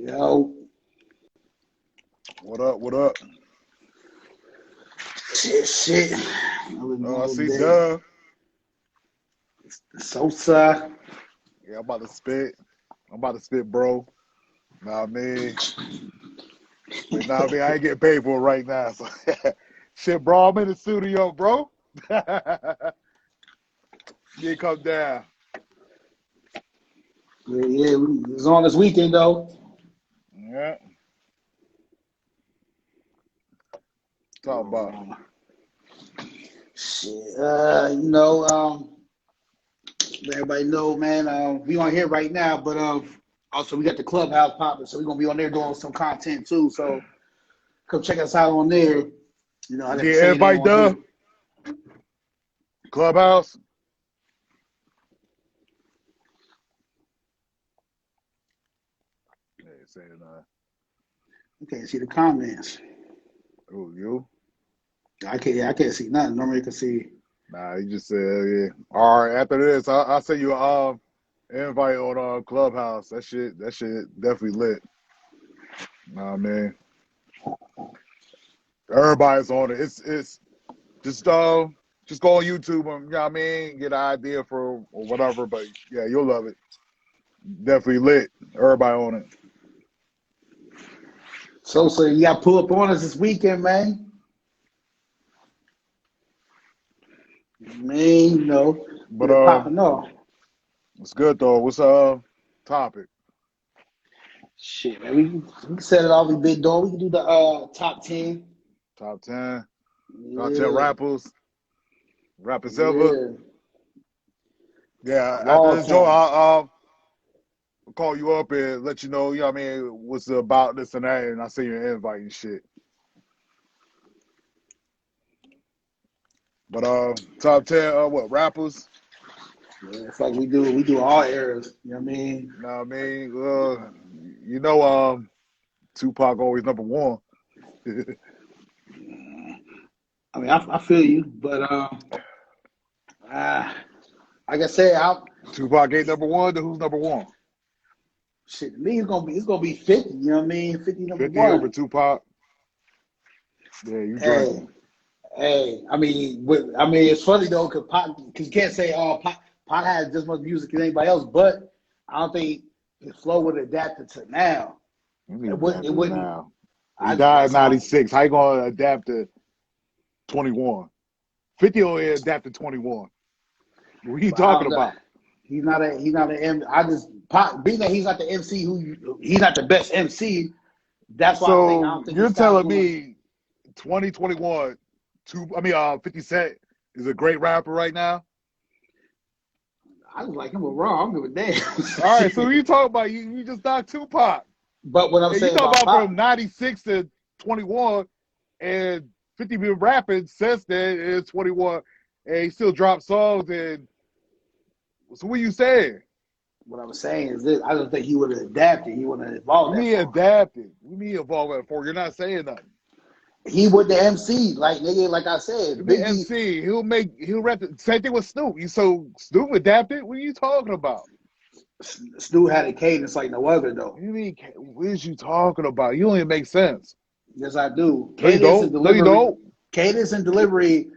Yo, What up? What up? shit. I see Dub. Sosa. Yeah, I'm about to spit. Bro. Nah, man. I ain't getting paid for it right now. So shit, bro, I'm in the studio, bro. You come down. Yeah, it's on this weekend though. Yeah. Talk about. Shit. Let everybody know, man. We on here right now, but also we got the clubhouse popping, so we're gonna be on there doing some content too. So come check us out on there. You know, I got to say everybody done. Clubhouse. Yeah, saying You can't see the comments. Oh, you? I can't see nothing. Normally you can see. Nah, he just said, yeah. All right, after this, I'll send you an invite on Clubhouse. That shit definitely lit. Nah, man. Everybody's on it. It's just go on YouTube and, you know what I mean, get an idea for or whatever, but yeah, you'll love it. Definitely lit. Everybody on it. So you got to pull up on us this weekend, man. Man, but popping off. It's good though. What's topic? Shit, man, we can set it off. We big dog. We can do the top 10. Top 10. Yeah. Top 10 rappers ever. Yeah. After this show, I'll call you up and let you know. You know what I mean? What's about this and that, and I see your invite and shit. But top 10 what rappers? Yeah, it's like we do all eras. You know what I mean? You know what I mean? Tupac always number one. I mean, I feel you, but like I said, Tupac ain't number one. Then who's number one? Shit, to me, it's gonna be 50. You know what I mean? 50 number 50 one. over Tupac. Yeah, you drinking. Hey, I mean, it's funny though, because you can't say Pac has just as much music as anybody else, but I don't think his flow would adapt it to now. It wouldn't. Now. He died in 96. How you gonna adapt to 21? 50 only adapted 21. What are you talking about? He's not an Pac, being that he's not the MC he's not the best MC. That's why I don't think you're telling me 2021. 50 Cent is a great rapper right now. I was like him wrong. I don't give a damn. All right, so you talking about you just knocked Tupac. But what I'm saying, you talking about from 96 to 21, and 50 been rapping since then is 21, and he still drops songs. And so what you saying? What I'm saying is this: I don't think he would have adapted. He would have evolved. We adapted. We evolved that far. You're not saying nothing. He would the MC, like I said. Biggie, MC, he'll rap the same thing with Snoop. So Snoop adapted? What are you talking about? Snoop had a cadence like no other though. You mean what is you talking about? You don't even make sense. Yes, I do. Cadence and delivery. No, you don't. Cadence and delivery.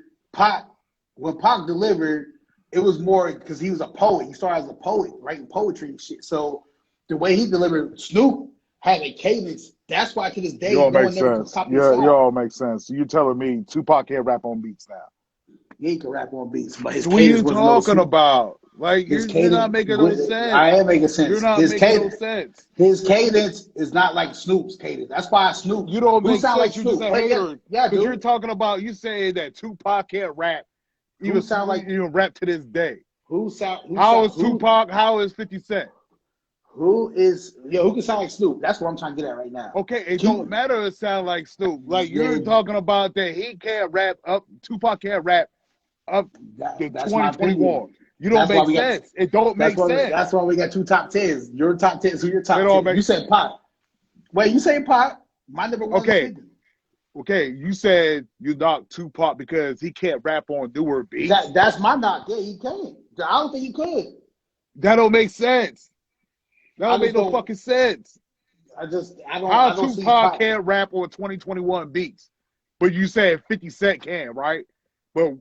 When Pac delivered, it was more because he was a poet. He started as a poet, writing poetry and shit. So the way he delivered, Snoop had a cadence. That's why to this day, no one never comes copy his song. You all make sense. So you're telling me Tupac can't rap on beats now? He can rap on beats, but his cadence. What are you talking about? Like you're not making no sense. I am making sense. You're not making no sense. His cadence is not like Snoop's cadence. That's why Snoop. You don't make sense. Like you're just a hater. Yeah, because you're talking about you saying that Tupac can't rap. Who sound like you rap to this day? How is Tupac? How is 50 Cent? Who can sound like Snoop? That's what I'm trying to get at right now. Okay, it don't matter to sound like Snoop. Like you're talking about that he can't rap up. Tupac can't rap up to 2021. You don't make sense. It don't make sense. That's why we got two top 10s. Your top 10s. So your top 10. You said Pac. Wait, you say Pac? My number one. Okay, you said you knocked Tupac because he can't rap on newer beats. That's my knock. Yeah, he can't. I don't think he could. That don't make sense. That don't make no fucking sense. How don't see Tupac Pac. can't rap on 2021 beats, but you said 50 Cent can, right? But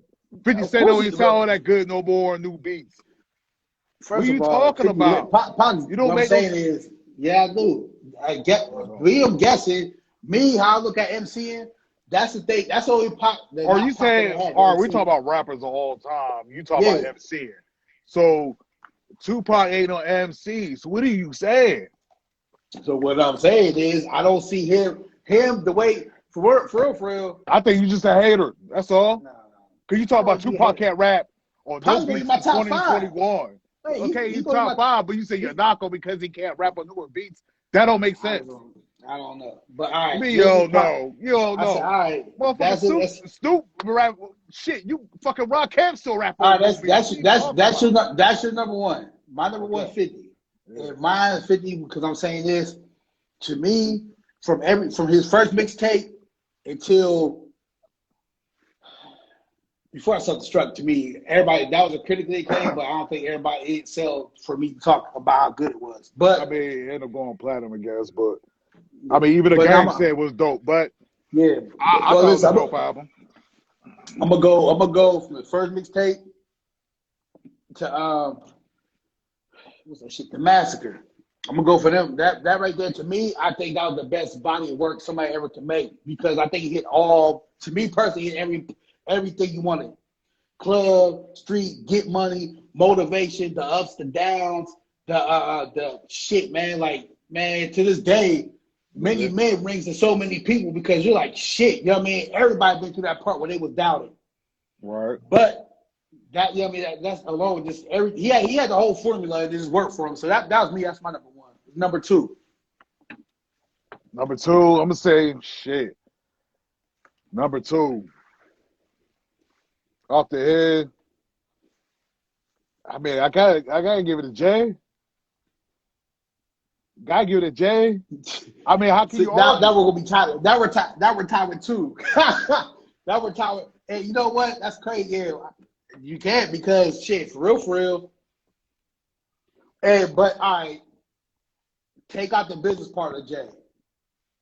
50 Of Cent course, don't even sound all that good no more on new beats. What are first you of all, talking 50, about? Pac, You what don't I'm make no saying sense. is, yeah, I do. I get, me, I'm guessing. Me, how I look at MCing, that's the thing. That's the only Pac that Are you not Pac that saying, I have all right, we talk MC. about rappers all the time. You talk about Yeah. MCing. So Tupac ain't no MC. So what are you saying? So what I'm saying is, I don't see him the way for real. I think you just a hater. That's all. Nah, Because you I talk don't about be a Tupac hater. can't rap on no Pac's gonna be beats my in top five. 2021. Hey, Okay, he he's gonna be top my. five, but you say you're not going because he can't rap on newer beats. That don't make I sense. don't, I don't know, but all I right, mean, you give me don't Pac. know. You don't I said, all know. right, Motherfucker, that's it. Snoop rap. Shit, you fucking Rock Cam still rap All on right. new beats. What are you talking about? That's your number one. My number one Okay. 50. Yeah. And mine is 50 because I'm saying this to me from his first mixtape until before I self-destruct. To me, everybody that was a critically acclaimed, but I don't think everybody it sell for me to talk about how good it was. I But mean, it ended up going platinum, I guess. But I mean, even the but gang said it was dope. But yeah. I Well, thought it was a listen, dope album. I'm gonna go. I'm gonna go from the first mixtape to what's that shit? The Massacre. I'm gonna go for them. That right there to me, I think that was the best body of work somebody ever can make because I think he hit all. To me personally, he hit everything you wanted. Club, street, get money, motivation, the ups, the downs, the shit, man. Like man, to this day, many Yeah. men rings to so many people because you're like shit. You know what I mean? Everybody been through that part where they was doubted, Right. but that you know what I mean that's alone just he had the whole formula and it just worked for him. So that was me. That's my number one. Number two. Number two, I'm gonna say shit. Number two, off the head. I mean, I gotta give it a J. Gotta give it a J. I mean, how can See, you that argue? we're gonna be tired. That we're tired with two. That we're tired with. And you know what? That's crazy. Yeah, you can't because shit, for real. And but all right, take out the business part of Jay.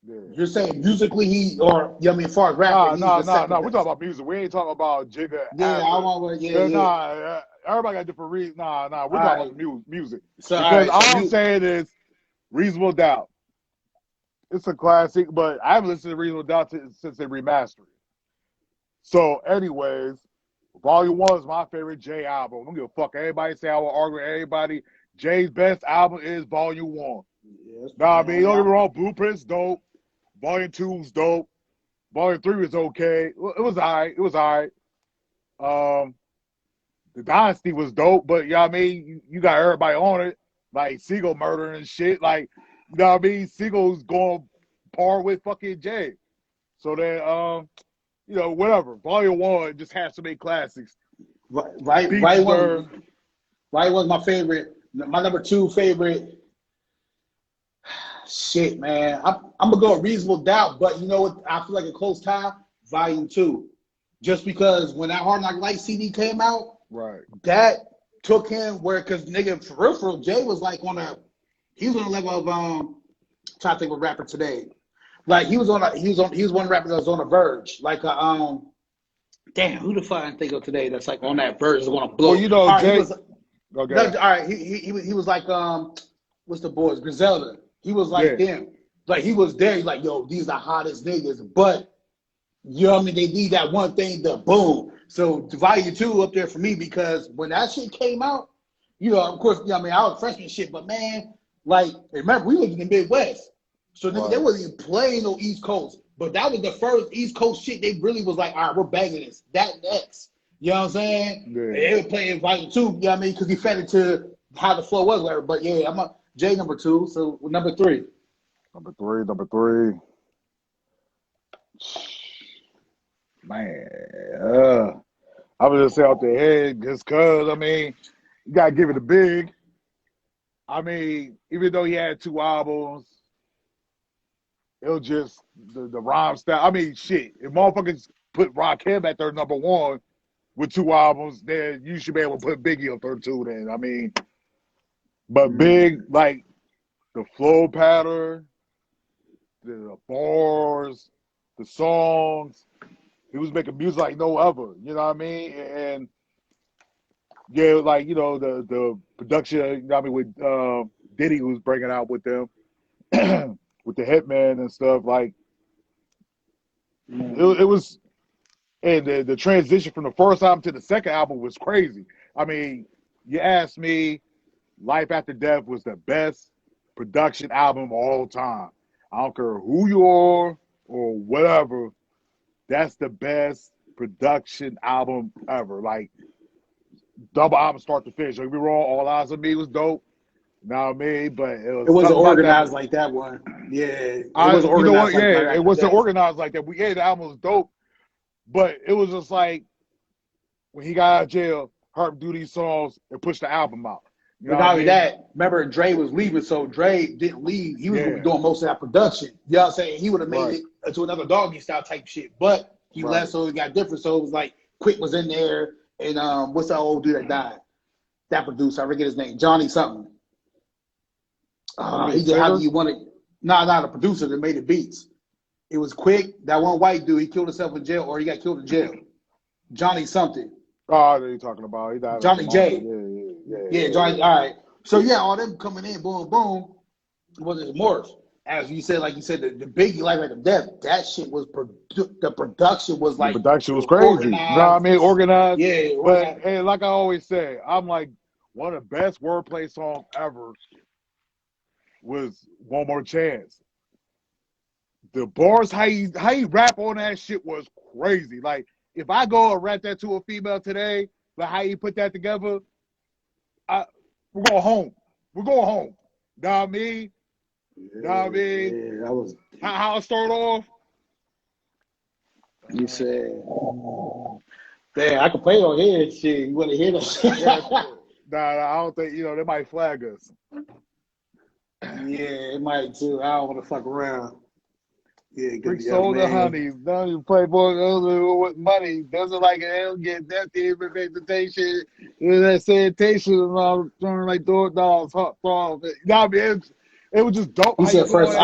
Yeah. You're saying musically he or you know what I mean, as far as rapping, he's the second We're talking best. about music. We ain't talking about Jigga Yeah, I average. want yeah. Everybody got different reasons. We're All talking right. about the music. So all Because right, so all I'm you saying is Reasonable Doubt. It's a classic, but I haven't listened to Reasonable Doubt since they remastered it. So, anyways, Volume 1 is my favorite Jay album. I don't give a fuck. Everybody say I will argue with everybody. Jay's best album is Volume 1. yes, Nah, I mean, don't get man, me wrong. Blueprint's dope. Volume 2's dope. Volume 3 was okay. It was all right. It was all right. The Dynasty was dope, but you know what I mean? You got everybody on it, like Siegel murder and shit. Like, you know what I mean? Siegel's going par with fucking Jay. So then, you know, whatever. Volume 1 just has to make classics. right one. Right was my favorite. My number two favorite. Shit, man. I'm gonna go with Reasonable Doubt, but you know what? I feel like a close tie. Volume 2, just because when that Hard Knock Life CD came out, Right. that took him where, cause nigga, for real, Jay was like he was on a level of trying to think of a rapper today. Like he was one of the rappers that was on the verge. Like damn, who the fuck I think of today that's like on that verge is gonna Well, blow. you know, All right, he Jay. was no, Okay. all right, he was like what's the boys? Griselda. He was like Yeah. them. Like he was there. He's like, yo, these are the hottest niggas. But you know what I mean? They need that one thing, the boom. So Volume 2 up there for me because when that shit came out, you know, of course, you know what I mean, I was freshman shit, but man, like remember we lived in the Midwest. So nigga, they Right. wasn't even playing no East Coast. But that was the first East Coast shit they really was like, all right, we're banging this. That next. You know what I'm saying? Yeah. And they were playing Volume 2, you know what I mean? Because he fed it to how the flow was, whatever. But yeah, I'm a J number 2. So number 3. Number three. Man. I was just say out the head just because, I mean, you got to give it a big. I mean, even though he had 2 albums, it was just the rhyme style. I mean, shit. If motherfuckers put Rakim at their number 1 with 2 albums, then you should be able to put Biggie up there too. Then I mean, but Big, like the flow pattern, the bars, the songs. He was making music like no other. You know what I mean? And yeah, like the production. You know what I mean, with Diddy was bringing out with them, with the Hitman and stuff. Like it was, and the transition from the first album to the second album was crazy. I mean, you asked me, Life After Death was the best production album of all time. I don't care who you are or whatever. That's the best production album ever. Like, double album start to finish. Don't get me wrong, All Eyes on Me was dope. You know what I mean? But it wasn't organized like that one. Yeah. It wasn't organized like that. It wasn't organized like that. The album was dope. But it was just like, when he got out of jail, Herb do these songs and push the album out. But not only that, remember Dre was leaving, so Dre didn't leave. He was doing most of that production. You know what I'm saying? He would have made it into another Doggy Style type shit. But he left, so it got different. So it was like Quick was in there, and what's that old dude that died? That producer, I forget his name, Johnny something. He did How Do You Want It? Not the producer that made the beats. It was Quick, that one white dude, he killed himself in jail, or he got killed in jail. Johnny something. Oh, I know you're talking about. He died. Johnny J. Yeah, Johnny. All right. So yeah, all them coming in, boom, boom. It wasn't remorse. As you said, like you said, the Biggie Life After Death, that shit was the production was like the production was crazy. Organized. You know what I mean? Organized. Yeah. But hey, like I always say, I'm like, one of the best wordplay songs ever was One More Chance. The bars, how he rap on that shit was crazy. Like, if I go and rap that to a female today, like how you put that together, we're going home. We're going home. Know what I mean? Know what I mean? Yeah, that was how it start off. You said, damn, I can play on here and shit. You want to hear that? Nah, I don't think, they might flag us. Yeah, it might too. I don't want to fuck around. Yeah, Freak soul the honey. Don't you play boy with money. Doesn't like it. They don't get that representation. That sanitation and all turning like dogs, hot dogs. You know what I mean? It was just dope. He said first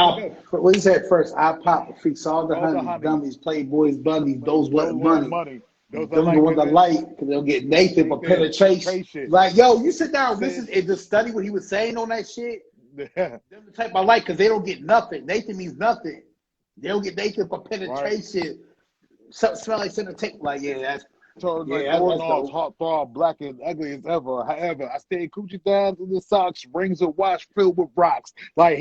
I pop, freaks all the honey, dummies, playboys, bunnies, those wasn't money. Those the ones I like, because they'll get Nathan for penetration. Like, yo, you sit down and listen and just study what he was saying on that shit. Yeah. Them the type I like, because they don't get nothing. Nathan means nothing. They don't get Nathan for penetration. Right. Something smell like center tape. Like, yeah, that's hot dog, black and ugly as ever. However, I stay coochie down to the socks, rings of watch filled with rocks. Like,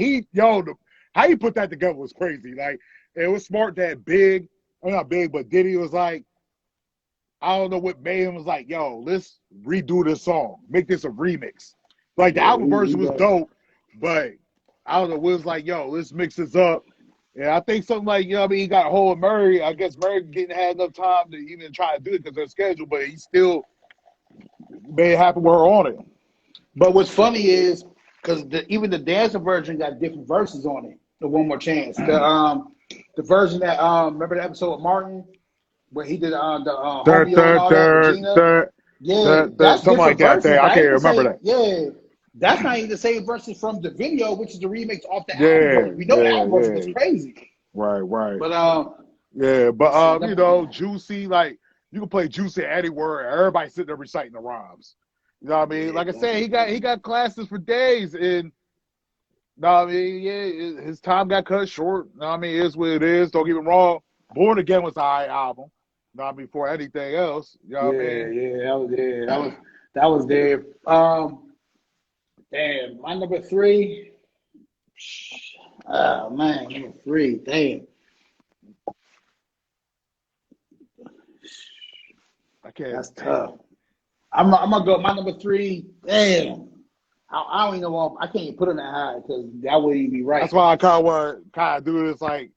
how he put that together was crazy. Like, it was smart that not big, but Diddy was like, I don't know what made him was like, yo, let's redo this song. Make this a remix. Like, the album version was dope, but I don't know, it was like, yo, let's mix this up. Yeah, I think something like, he got a hold of Murray. I guess Murray didn't have enough time to even try to do it because of their schedule, but he still made it happen with her on it. But what's funny is, because even the dancer version got different verses on it, the One More Chance. The version that, remember the episode of Martin, where he did the homie and all that, Regina? That's something like that. I can't remember that. Yeah. That's not even the same verses from the video, which is the remix off the album. We know the album version was crazy. Right. But Juicy, like, you can play Juicy anywhere. Everybody sitting there reciting the rhymes. You know what I mean? Like I said, he got classes for days, and his time got cut short. You know what I mean? It is what it is. Don't get me wrong. Born Again was an alright album. You know what I mean? For anything else. You know what I mean? That was there. Damn, my number 3. Oh man, number 3. Damn. I can't. That's tough. I'm gonna go. My number 3. Damn. I don't even know. I can't even put it that high because that wouldn't even be right. That's why I kind of want to do this like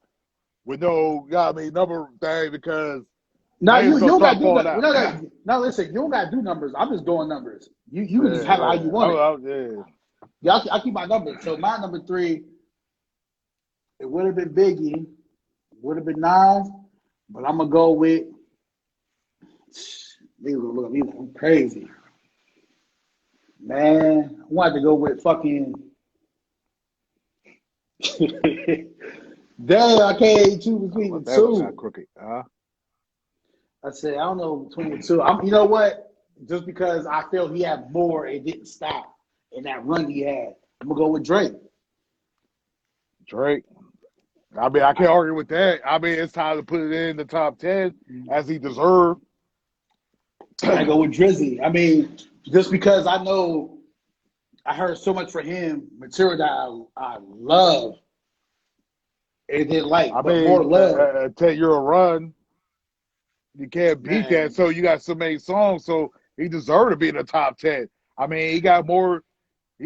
with no, number thing because. No, you don't got to do numbers. No, listen, you don't got to do numbers. I'm just doing numbers. You can just have it how you want it. Yeah, I keep my numbers. So my number 3, it would have been Biggie, would have been Nas, but I'm gonna go with. Look at me, I'm crazy, man. I wanted to go with fucking. Damn, I can't choose between the That was not two. crooked. I said, I don't know between the two. You know what? Just because I feel he had more, it didn't stop in that run he had. I'm gonna go with Drake. Drake. I mean, I can't argue with that. I mean, it's time to put it in the top 10 as he deserved. I go with Drizzy. I mean, just because I know I heard so much for him, material that I love and didn't like, I but more mean, love. a 10-year run, you can't beat Man. that. So you got so many songs, so he deserved to be in the top 10. I mean, he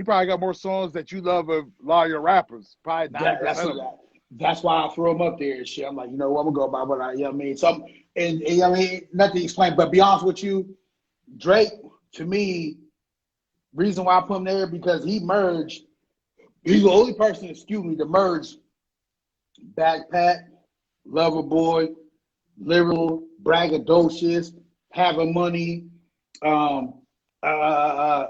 probably got more songs that you love of a lot of your rappers. Probably 90% of them. That's why I throw him up there and shit. I'm like, you know what, I'm gonna go by what you know what I mean? So and you know what I mean, nothing to explain, but be honest with you, Drake, to me, reason why I put him there because he's the only person, excuse me, to merge Backpack, Lover Boy, Lyrical, braggadocious, having money,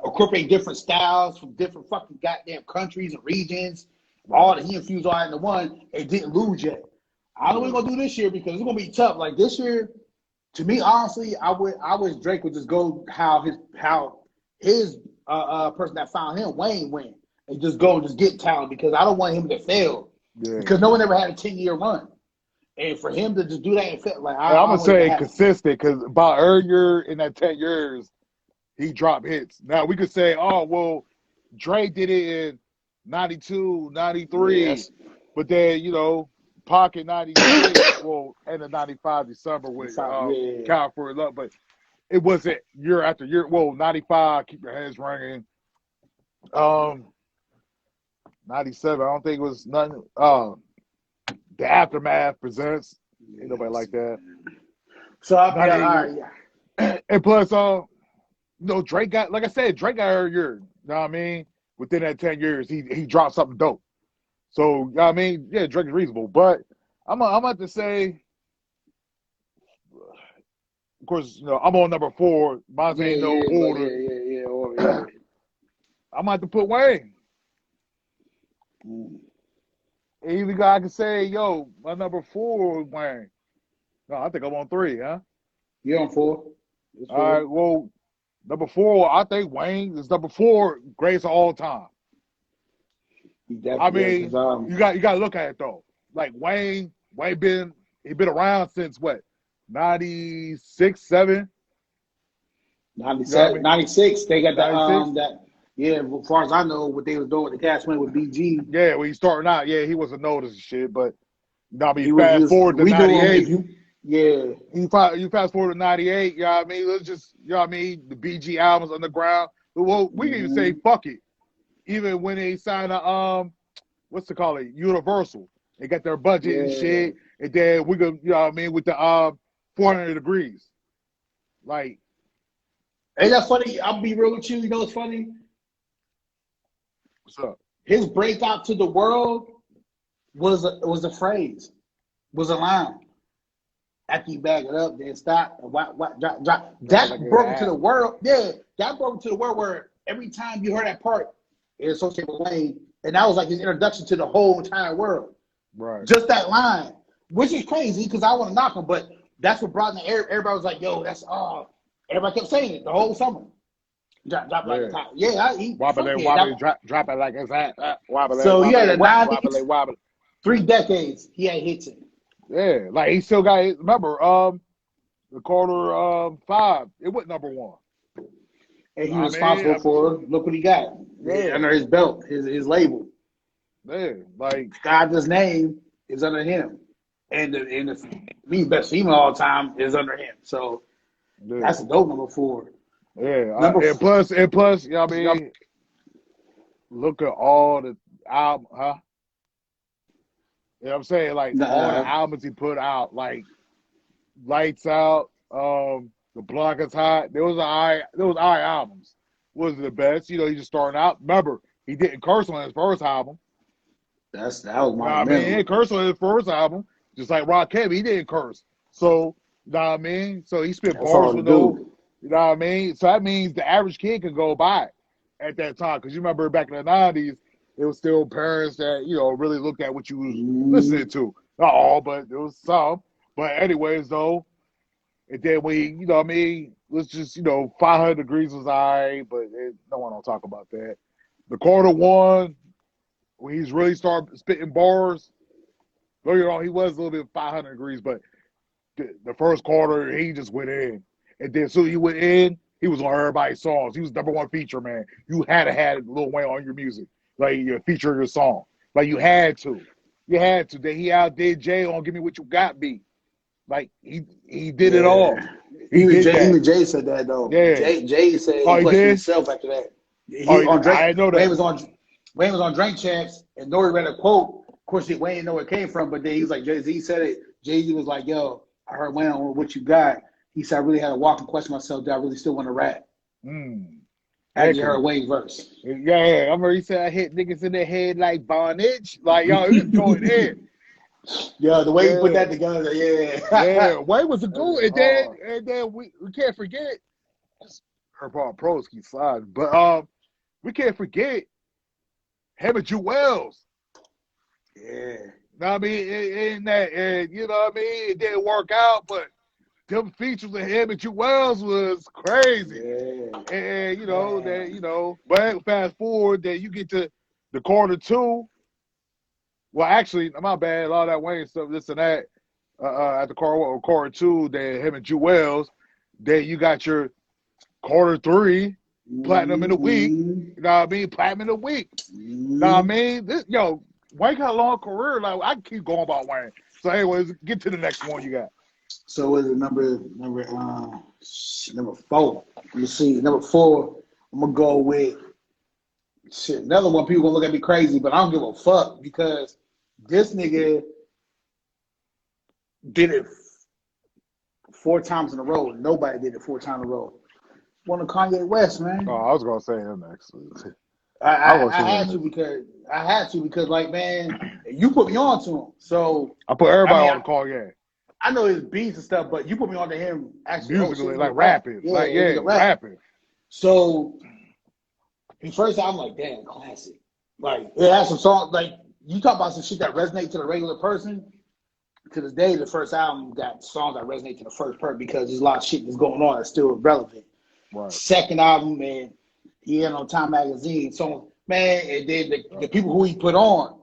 incorporate different styles from different fucking goddamn countries and regions. All that he infused all into one and didn't lose yet. I don't know what we're gonna do this year because it's gonna be tough. Like this year, to me, honestly, I wish Drake would just go how his person that found him, Wayne, went and just go and just get talent because I don't want him to fail. Yeah. Because no one ever had a 10-year run. And for him to just do that and fit, like I'm gonna say consistent because about earlier in that 10 years, he dropped hits. Now we could say, oh well, Drake did it in 92, 93, yes. But then Pocket 96, well, end of 95 December with California Love, but it wasn't year after year. Well, 95, Keep Your Heads Ringing. 97, I don't think it was nothing. The Aftermath presents. Ain't nobody like that. So all right. And plus, Drake got, like I said, Drake got her year. You know what I mean? Within that 10 years, he dropped something dope. So, you know what I mean? Yeah, Drake is reasonable. But I'm about to say, of course, I'm on number 4. Mine ain't no order. Yeah. I'm about to put Wayne. Even I can say, my number 4 is Wayne. No, I think I'm on 3, huh? You're on 4. All right, well, number 4, I think Wayne is number 4 greatest of all time. I mean, you got to look at it though. Like Wayne been around since what? 96, 7? 97, 96. They got that. Yeah, as far as I know, what they was doing with the Cash Money with BG. Yeah, when he starting out, he wasn't noticed shit, but fast forward to 98. You fast forward to 98, you know what I mean? Let's just, you know what I mean? The BG albums underground. Well, we can even say fuck it. Even when they signed a what's it called? Universal. They got their budget and shit. And then we go, you know what I mean, with the 400 degrees. Like, ain't that funny? I'll be real with you. You know what's funny? What's up? His breakout to the world was a phrase, was a line. After you bag it up, then stop and drop. That broke into the world. Yeah, that broke into the world where every time you heard that part, it associated with Wayne, and that was like his introduction to the whole entire world. Right. Just that line, which is crazy because I want to knock him, but that's what brought in the air. Everybody was like, "Yo, that's everybody kept saying it the whole summer. Drop like a top. Yeah, wobbly, drop it like it's that. Wobbly, so wobbly, he had a wobbly. 3 decades. He had hits in. Yeah, like he still got. Remember, the quarter 5. It went number 1. And he was responsible for look what he got under his belt, his label. Yeah, like Sky's name is under him, and the best female all time is under him. So that's a dope number 4. Yeah, and plus, you know what I mean? Look at all the album, huh? You know what I'm saying? Like all the albums he put out, like Lights Out, The Block Is Hot. There was albums. Wasn't the best, he just starting out. Remember, he didn't curse on his first album. That was my he didn't curse on his first album, just like Rakim, he didn't curse. So, you know what I mean? So he spit bars with no, you know what I mean? So that means the average kid could go by at that time. Because you remember back in the 90s, it was still parents that, really looked at what you was listening to. Not all, but there was some. But anyways, though, and then we, you know what I mean, let's just, 500 Degrees was all right, but no one don't talk about that. The quarter one, when he's really started spitting bars, don't get me wrong, he was a little bit 500 Degrees, but the first quarter, he just went in. And then as soon as he went in, he was on everybody's songs. He was #1 feature, man. You had to have Lil Wayne on your music, like your feature your song. Like you had to. You had to. Then he outdid Jay on Give Me What You Got Me. Like he did it all. Even Jay said that though. Yeah. Jay said he questioned himself after that. I know that. Wayne was on Drink Champs, and Nori read a quote. Of course, Wayne didn't know where it came from, but then he was like, Jay-Z said it. Jay-Z was like, yo, I heard Wayne on What You Got. He said, I really had to walk and question myself. Do I really still want to rap? After you heard Wayne's verse. Yeah. I remember he said, I hit niggas in the head like bondage. Like, yo, he was going in. Yeah, the way he put that together, yeah, Wayne was a good. And then we can't forget, her pros keep sliding, but we can't forget him and Jewels. Yeah. You know what I mean? And you know what I mean? It didn't work out, but them features of him and Jewels was crazy. Yeah. And but fast forward, then you get to the quarter two. Well, actually, my bad. A lot of that Wayne stuff, this and that. At the quarter two, then him and Jewels. Then you got your quarter three, platinum in a week. You know what I mean? Platinum in a week. You know what I mean? Wayne got a long career. Like I can keep going about Wayne. So, anyways, get to the next one you got. So is it number 4? Let me see. Number 4, I'm gonna go with another one. People gonna look at me crazy, but I don't give a fuck because this nigga did it 4 times in a row. Nobody did it 4 times in a row. One of Kanye West, man. Oh, I was gonna say him next. I had to because like, man, you put me on to him. So I put everybody on the call, yeah. I know his beats and stuff, but you put me on to him actually musically, like rapping. Rapping. So his first album, like, damn, classic. Like, it has some songs, like, you talk about some shit that resonate to the regular person. To this day, the first album got songs that resonate to the first person because there's a lot of shit that's going on that's still relevant. Right. Second album, man, he had on Time Magazine. So, man, and then the people who he put on,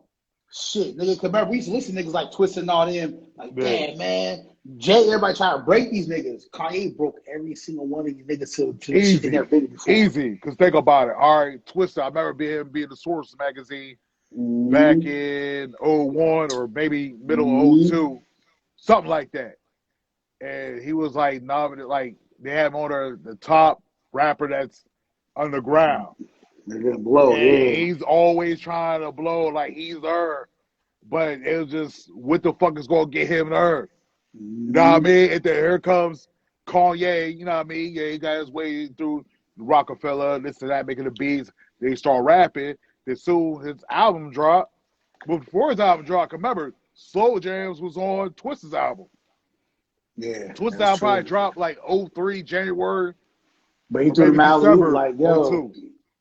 shit, nigga, cause remember, we used to listen to niggas like Twista and all them, like, damn, man, Jay, everybody trying to break these niggas. Kanye broke every single one of these niggas to the shit they never been before. Easy, because think about it. All right, Twista, I remember being the Source magazine back in 01 or maybe middle of 02, something like that. And he was like nominated, like they have him on the top rapper that's underground. They're gonna blow, yeah. He's always trying to blow like he's her. But it was just, what the fuck is going to get him there? You know what I mean? And then here comes Kanye, you know what I mean? Yeah, he got his way through Rockefeller, this and that, making the beats. They start rapping. Then soon his album dropped. But before his album dropped, remember, Slow Jams was on Twista's album. Yeah. Twista's album probably dropped like 03, January. But he threw the alley like, yo.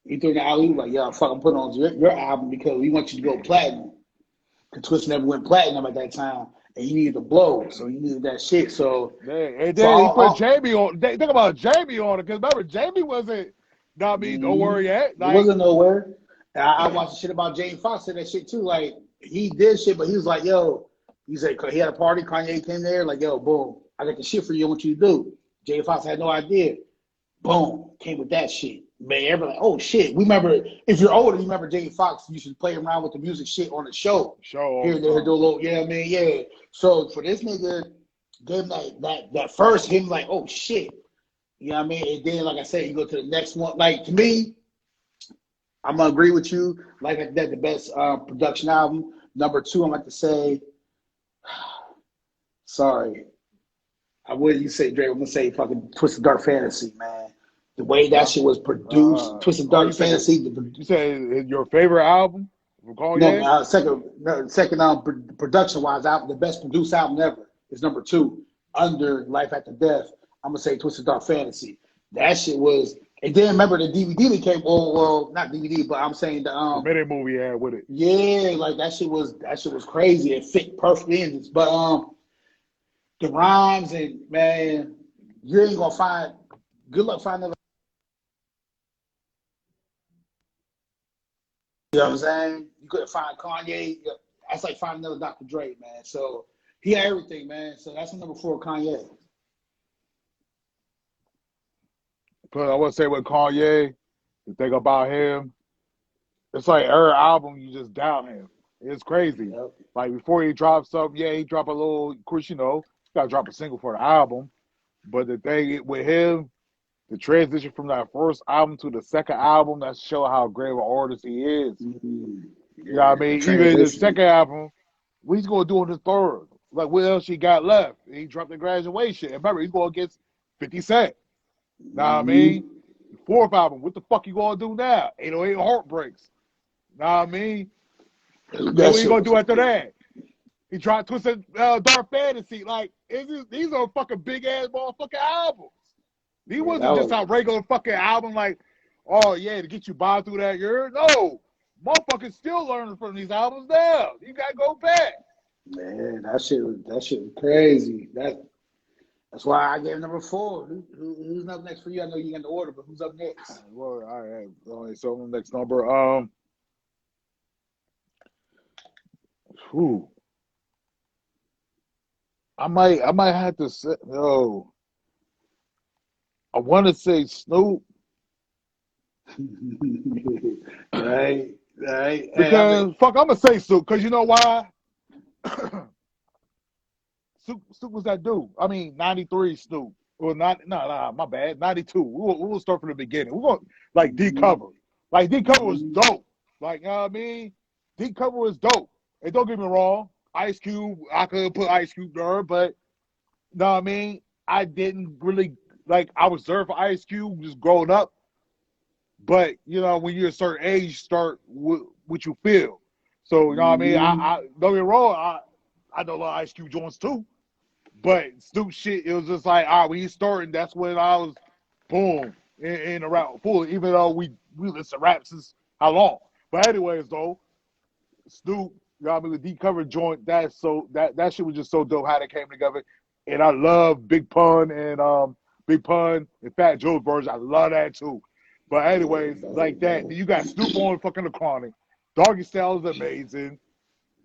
He threw the alley like, yo, fucking put on your album because we want you to go platinum. Because Twista never went platinum at that time. And he needed to blow, so he needed that shit. So, and then he put Jamie on. Think about Jamie on it, because remember, Jamie wasn't, not me, nowhere yet. Like, he wasn't nowhere. And I watched the shit about Jamie Foxx and that shit too. Like, he did shit, but he was like, yo, he said, he had a party, Kanye came there, like, yo, boom, I got the shit for you, I want you to do. Jamie Foxx had no idea. Boom, came with that shit. Man, everybody like, oh shit. We remember, if you're older, you remember Jamie Foxx used to play around with the music shit on the show. Here, there, do a little, yeah, man, yeah. So for this nigga, gave him that first, him like, oh shit. You know what I mean? And then, like I said, you go to the next one. Like, to me, I'm gonna agree with you. Like that, the best production album. Number 2, I'm like to say, sorry. I wouldn't say Drake, I'm gonna say fucking Twisted Dark Fantasy, man. The way that shit was produced, Twisted Dark Fantasy. You say your favorite album from Kanye? No, second production-wise album, the best produced album ever is number 2, under Life After Death. I'm gonna say Twisted Dark Fantasy. That shit was And then remember the DVD that came. Well, not DVD, but I'm saying The minute movie had with it. yeah, like that shit was crazy. It fit perfectly in this. But the rhymes and man, you ain't gonna find. Good luck finding. You know what I'm saying? You couldn't find Kanye. That's like finding another Dr. Dre, man. So he had everything, man. So that's the number 4, Kanye. But I want to say with Kanye, the thing about him, it's like every album you just doubt him. It's crazy. Yep. Like before he drops something, yeah, he drop a little. Of course, you know, got to drop a single for the album. But the thing with him, the transition from that first album to the second album, that show how great of an artist he is. Mm-hmm. You know what I mean? Even the second album, what he's going to do in the third? Like, what else he got left? He dropped the Graduation. And remember, he's going against 50 Cent. Know what I mean? Fourth album, what the fuck you going to do now? 808 Heartbreaks. Know what I mean? What you going to do after that? He dropped Twisted Dark Fantasy. Like, these are fucking big-ass motherfucking albums. He wasn't just a regular fucking album like, oh, yeah, to get you by through that year. No. Motherfuckers still learning from these albums now. You got to go back. Man, that shit was crazy. That's why I gave number 4. Who's up next for you? I know you got the order, but who's up next? Well, all right. So next number. I might have to say no. I want to say Snoop. Right. Because fuck, I'm gonna say Snoop. Because you know why? Snoop was that dude. I mean, 93 Snoop. Well, my bad. 92. We'll start from the beginning. We're going like D Cover. Like D Cover was dope. Like, you know what I mean? D Cover was dope. And don't get me wrong, Ice Cube, I could put Ice Cube there, but you know what I mean? I didn't really like I was there for Ice Cube just growing up. But you know, when you're a certain age, you start with what you feel. So you know what I mean? I don't get me wrong, I know a lot of Ice Cube joints too. But Snoop shit, it was just like, all right, when he's starting, that's when I was boom in the rap full, even though we listen to rap since how long. But anyways though, Snoop, you know what I mean, with D Cover joint, that shit was just so dope how they came together. And I love Big Pun and Fat Joe's version. I love that too. But anyways, like that, you got Snoop on fucking The Chronic. Doggy Style is amazing.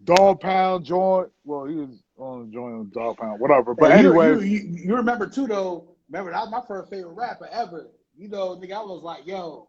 Dog Pound joint. Well, he was on the joint on Dog Pound, whatever. But anyways, you remember too though. Remember that was my first favorite rapper ever. You know, nigga, I was like, yo,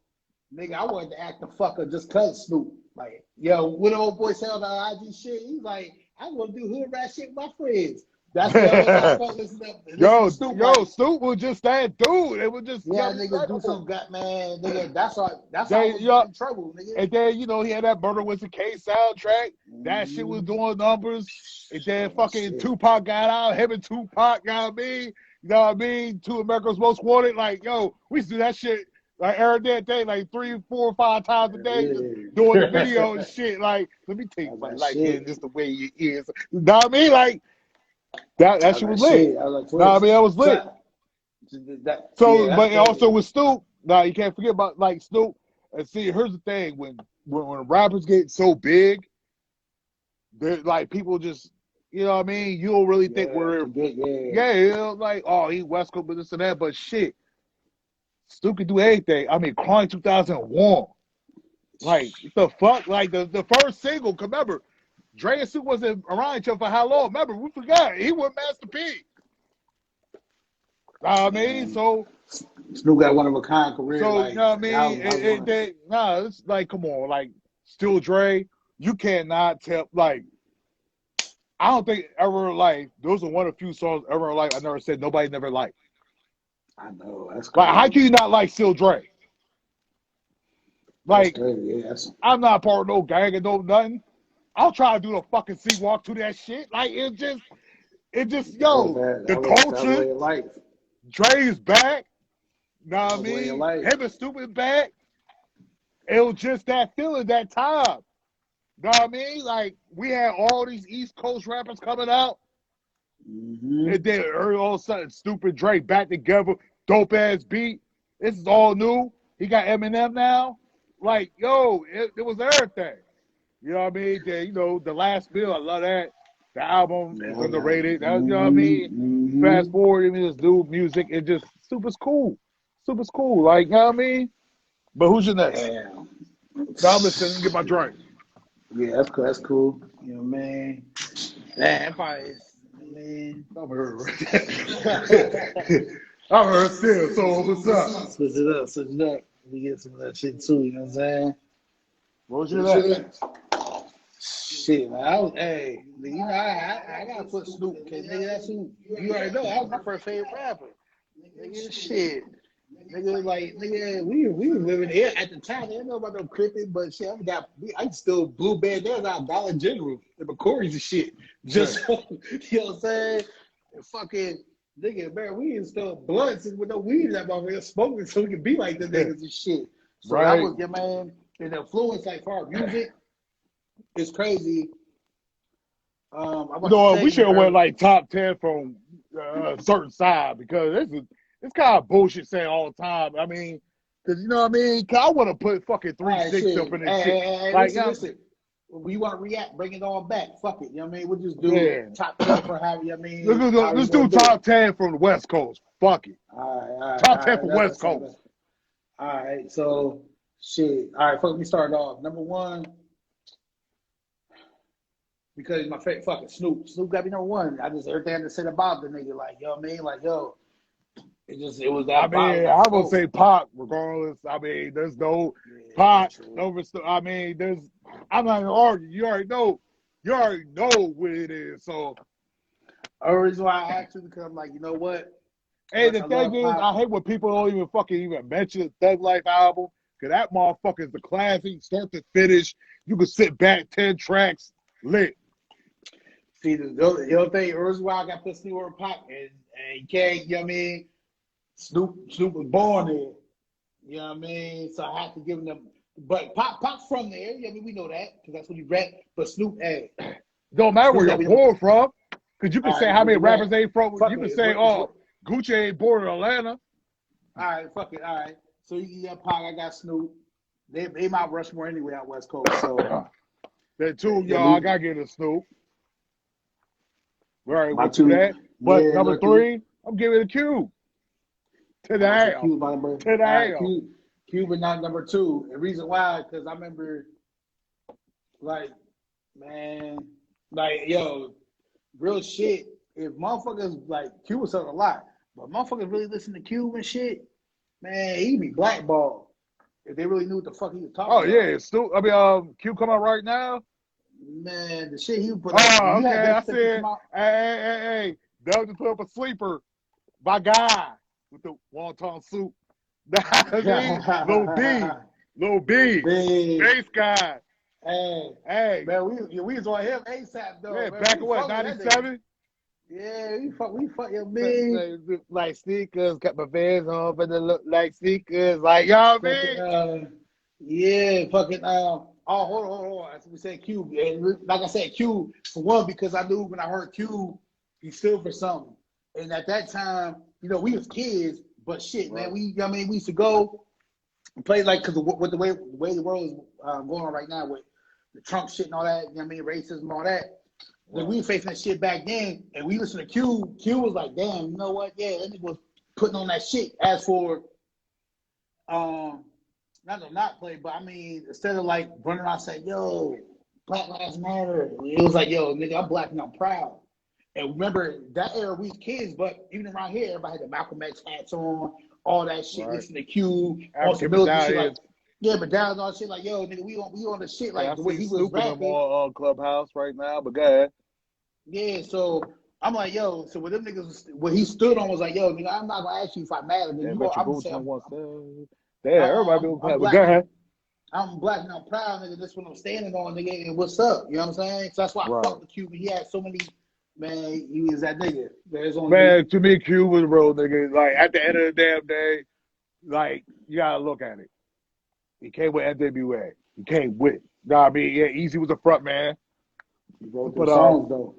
nigga, I wanted to act the fucker just cause Snoop. Like, yo, what the old boy said on the IG shit, he's like, I want to do hood rat shit with my friends. That's what I felt listening to Snoop. Yo, Snoop was just that dude. It was just nigga, do some gut, man. Nigga, that's how I was in trouble, nigga. And then you know he had that Murder Was the Case soundtrack. That shit was doing numbers. And then fucking Tupac got out. Him and Tupac got me. You know what I mean? Two America's Most Wanted. Like, yo, we used to do that shit like every day, like 3, 4, 5 times a day, doing the video and shit. Like, let me tell you, like just the way you is. You know what I mean? Like. That shit was lit. I mean, that was lit. But also with Snoop, now you can't forget about like Snoop. And see, here's the thing: when rappers get so big, they're like people just, you know what I mean? You don't really think like, oh, he West Coast, but this and that. But shit, Snoop can do anything. I mean, Crying 2001. Like the fuck, like the first single. Remember. Dre and Snoop wasn't around each other for how long? Remember, we forgot. He was Master P. I mean, so Snoop got one of a kind career. So like, you know what I mean? It's like, come on, like still Dre, you cannot tell like I don't think ever like those are one of the few songs ever like I never said nobody never liked. I know, that's crazy. Like how can you not like Still Dre? Like I'm not part of no gang and no nothing. I'll try to do the fucking C-walk to that shit. Like, it just, the culture, Dre's back, know what I mean? Him and Stupid back. It was just that feeling, that time. Know what I mean? Like, we had all these East Coast rappers coming out. And then all of a sudden, Stupid Dre back together, dope-ass beat. This is all new. He got Eminem now. Like, yo, it was everything. You know what I mean? The last bill, I love that. The album is underrated. You know what I mean? Fast forward, even this new music, it just super cool. Super cool. Like, you know what I mean? But who's your next? Damn. Now I'm listening. Get my drink. Yeah, that's cool. That's cool. You know what I mean? Damn, probably is. Man. I've heard I've heard still. So what's up? Switch it up. We get some of that shit too, you know what I'm saying? What was your next? Shit, man. I gotta put Snoop, because nigga, that's who you already know. That was my first favorite rapper. Nigga, shit. Nigga, we were living here at the time. I didn't know about no crippin', but shit, I still blue bandanas out Dollar General and McCory's and shit. Just, you know what I'm saying? And fucking, nigga, man, we didn't still blunts with no weed in that motherfucker smoking so we could be like the niggas and shit. So that was, your man, and the influence, like, for our music, is crazy. We should have went like top 10 from a certain side, because it's kind of bullshit saying all the time. I mean, because you know what I mean? Cause I want to put fucking 3 6 up in this shit. Hey, like, listen. We want to react, bring it on back. Fuck it. You know what I mean? We'll just do top 10 for how, you know what I mean? Let's do top 10 from the West Coast. Fuck it. All right. Top 10 from West Coast. All right. So, shit. All right. Let me start off. Number one, because my favorite fucking Snoop. Snoop got me number one. I just, everything I said about the nigga, like, you know what I mean? Like, yo, it was that. I mean, I would say Pac, regardless. I mean, there's no Pac over. I mean, I'm not gonna argue. You already know what it is. So, the reason why I asked you, because I'm like, you know what? Hey, the thing is, I hate when people don't even mention the Thug Life album, because that motherfucker is the classic, start to finish. You can sit back 10 tracks, lit. See, the other thing, the reason why I got put Snoop over Pac, and you can't, you know what I mean? Snoop was born there. You know what I mean? So I have to give him them. But Pac's from there. You know what I mean? We know that, because that's what he rap. But Snoop, hey. Don't matter where you're born from. Because you can say how many rappers ain't from. Fuck you can it. say, Gucci ain't born in Atlanta. All right, fuck it. All right. So you got Pac, I got Snoop. They Mount Rushmore anyway out West Coast. So that two, y'all, I got to get a Snoop. All right, we'll do that. But number 3, I'm giving it a Cube. To the hell. To the hell. Cube is not number 2. The reason why, because I remember, like, man, like, yo, real shit. If motherfuckers, like, Cube was selling a lot, but motherfuckers really listen to Cube and shit, man, he'd be blackballed if they really knew what the fuck he was talking about. Oh, yeah. Stu, I mean, Cube come out right now? Man, the shit he would put out. Oh, okay. I said, hey. They'll just put up a sleeper by guy with the wonton suit. Lil B, bass guy. Hey, man, we was on him ASAP though. Yeah, man. Back in what, 97? Yeah, we fuck your big. Like sneakers, got my Vans on, but they look like sneakers. Like, y'all, man. Yeah, fucking. Hold on. As we said, Cube. And like I said, Cube for one, because I knew when I heard Cube, he stood for something. And at that time, you know, we was kids, but shit, man, we used to go and play, like, because with the way the world is going on right now with the Trump shit and all that, you know what I mean, racism and all that. When we were facing that shit back then, and we listened to Cube, Cube was like, damn, you know what? Yeah, that nigga was putting on that shit. As for, not play, but I mean, instead of like running around saying, yo, Black Lives Matter, it was like, yo, nigga, I'm black and I'm proud. And remember, that era, we was kids, but even around here, everybody had the Malcolm X hats on, all that shit, listen to Q, all some military shit, like, yeah, but down all shit, like, yo, nigga, we on the shit, like, the way he was rapping. On Clubhouse right now, but go ahead. Yeah, so I'm like, yo, so when them niggas, what he stood on was like, yo, nigga, I'm not gonna ask you if I'm mad at you. Everybody go ahead. I'm black and I'm proud, nigga. This what I'm standing on, nigga. And what's up? You know what I'm saying? So that's why I fuck with Q. He had so many, man. He was that nigga. To me, Q was a real nigga. Like, at the end of the damn day, like, you gotta look at it. He came with NWA. He came with. I mean, yeah, Easy was the front man. He wrote the songs though.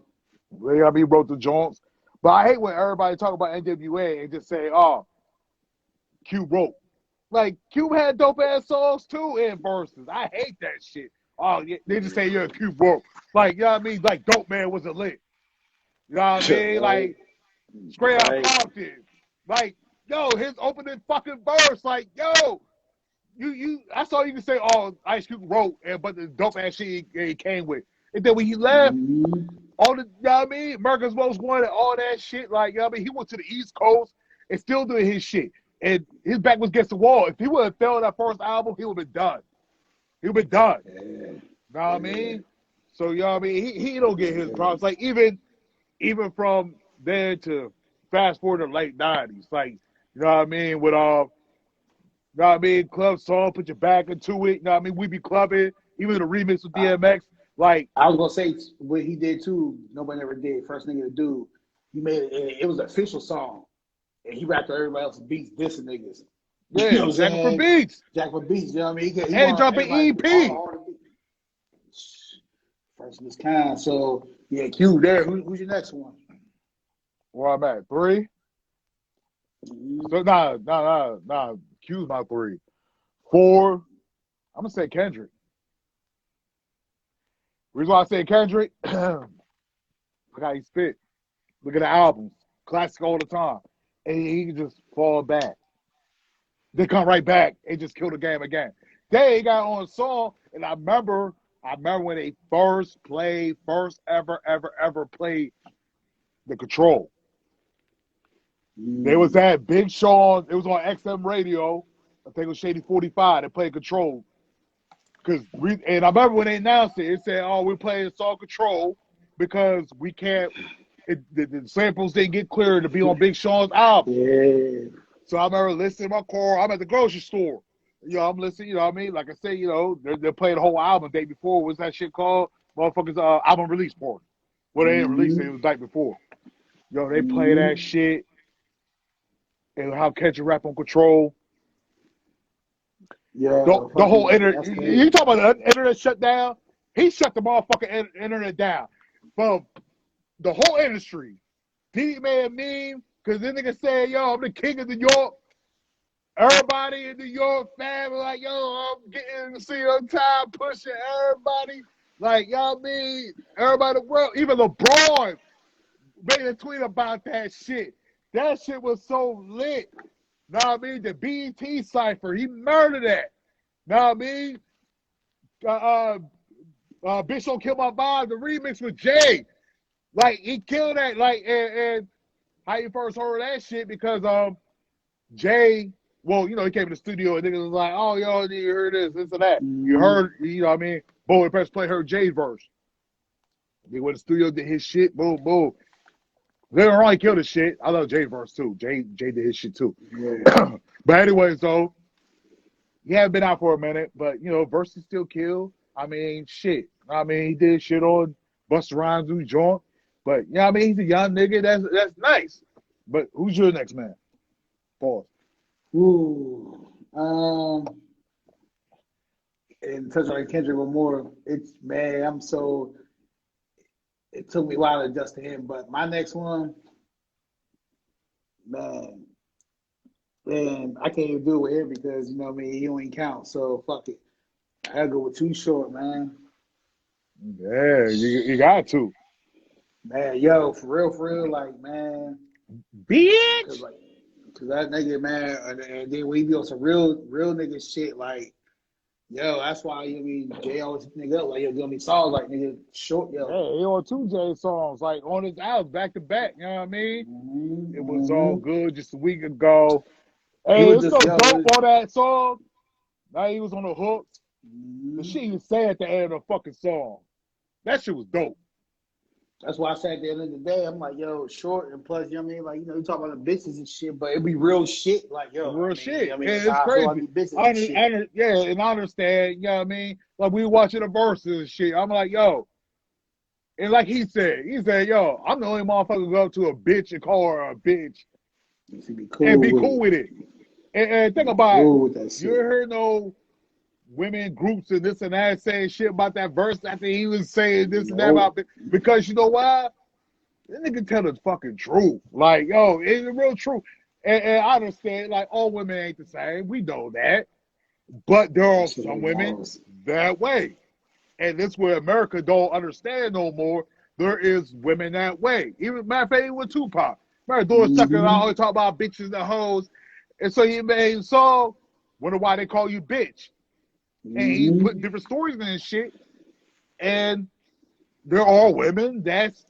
I mean, he wrote the joints. But I hate when everybody talk about NWA and just say, oh, Q wrote. Like Cube had dope ass songs too in verses. I hate that shit. Oh, yeah, they just say you're a Cube bro. Like, you know what I mean? Like Dope Man was a lit. You know what I mean? Like straight out Compton. Like, yo, his opening fucking verse, like, yo, you that's all you can say, oh, Ice Cube wrote, but the dope ass shit he came with. And then when he left, all the, you know what I mean? America's Most Wanted, all that shit, like, you know what I mean? He went to the East Coast and still doing his shit. And his back was against the wall. If he would have failed that first album, he would have been done. He would have been done. You know what I mean? So, you know what I mean? He don't get his props. Like, even from there to fast forward to late 90s, like, you know what I mean? With, you know what I mean? Club song, put your back into it. You know what I mean? We be clubbing. Even the remix with DMX. Like, I was gonna say what he did too. Nobody ever did. First nigga to do. He made it. It was an official song, and he rapped to everybody else's beats, dissing niggas. yeah, You know what I'm Jack saying? for Beats. Jack for Beats. You know what I mean? He And dropping EP. First of his kind. So yeah, Q there. Who's your next one? Where I'm at, 3. So nah. Q's my 3. 4. I'm gonna say Kendrick. Reason why I say Kendrick, look how he spit. Look at the albums, classic all the time, and he can just fall back. They come right back and just kill the game again. They got on a song, and I remember when they first ever played The Control. There was that Big Sean. It was on XM radio. I think it was Shady 45. They played Control. And I remember when they announced it said, "Oh, we're playing song Control because we can't." The samples didn't get cleared to be on Big Sean's album. Yeah. So I remember listening to my car. I'm at the grocery store. You know, I'm listening. You know what I mean? Like I say, you know, they're playing the whole album the day before. What's that shit called? Motherfuckers, album release party. Well, they didn't release it. It was the night before. Yo, they play that shit. And how Kendrick rap on Control. Yeah. The whole internet. You talk about the internet shut down? He shut the motherfucking internet down. From the whole industry. D-Man meme. Because this nigga said, yo, I'm the king of New York. Everybody in New York, fam, like, yo, I'm getting to see on time, pushing everybody. Like, y'all mean, everybody in the world, even LeBron made a tweet about that shit. That shit was so lit. Know what I mean? The BET cipher, he murdered that. Know what I mean? Bitch Don't Kill My Vibe, the remix with Jay. Like, he killed that. Like, and how you first heard that shit? Because Jay, well, you know, he came in the studio and niggas was like, oh, yo, you heard this and that. You heard, you know what I mean? Boom, press play, heard Jay's verse. He went to the studio, did his shit, boom, boom. Later on, he killed his shit. I love Jay's verse too. Jay did his shit too. Yeah. But anyways, though, he hadn't been out for a minute, but, you know, verses still kill. I mean, shit. I mean, he did shit on Busta Rhymes, New Joint. But, you know what I mean? He's a young nigga. That's nice. But who's your next man? Pause. Ooh. And touch on Kendrick one more. It's, man, it took me a while to adjust to him. But my next one, man, I can't even do it with him because, you know what I mean, he don't even count. So, fuck it. I gotta go with Too Short, man. Yeah, you got to. Man, yo, for real, like, man. Bitch! Cause that nigga, man, and then we be on some real nigga shit, like, yo, that's why, you know what I mean, Jay always hit nigga up, like, yo, give me songs, like, nigga, short, yo. Hey, he on 2 Jay songs, like, on his album, back to back, you know what I mean? It was all good just a week ago. Hey, it's so dope on that song. Now he was on the hook. The shit he say at the end of the fucking song. That shit was dope. That's why I said at the end of the day, I'm like, yo, short, and plus, you know what I mean? Like, you know, you talk about the bitches and shit, but it be real shit. Like, yo. Real shit. I mean, it's crazy. And I understand, you know what I mean? Like, we watching the verses and shit. I'm like, yo. And like he said, yo, I'm the only motherfucker who go up to a bitch and call her a bitch. Be cool and be cool with it. And think about it. You ever heard no women groups and this and that saying shit about that verse after he was saying this and that about it? Because you know why? That nigga tell the fucking truth. Like, yo, it's the real truth. And I understand, like, all women ain't the same. We know that. But there are some women that way. And this where America don't understand no more. There is women that way. Even matter of fact, with Tupac. Remember, doing sucker and always talk about bitches and hoes. And so he made a song, Wonder Why They Call You Bitch. And he put different stories in his shit. And there are women that's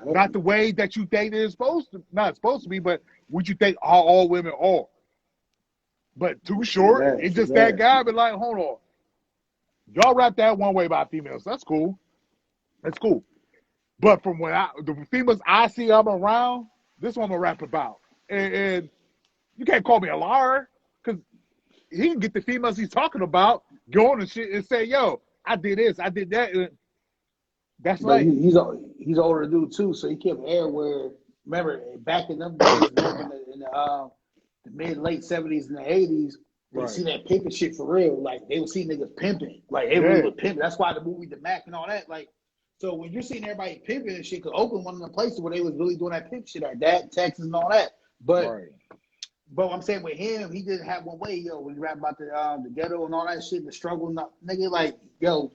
not the way that you think it's supposed to, not supposed to be, but what you think all women are. But Too Short, it's just that guy, but like, hold on. Y'all rap that one way about females. That's cool. That's cool. But from the females I see I'm around, this one I'm gonna rap about. And you can't call me a liar, because he can get the females he's talking about, go on and shit and say, yo, I did this, I did that. And that's but like he's older dude too, so he kept air where, remember back in them days, in the mid late 70s and the 80s, they see that pimping shit for real. Like they would see niggas pimping, like they really would pimp. That's why the movie The Mac and all that. Like, so when you're seeing everybody pimping and shit, because Oakland one of the places where they was really doing that pimp shit at that, Texas and all that. But but I'm saying with him, he didn't have one way, yo. When you rap about the ghetto and all that shit, the struggle, nigga, like, yo,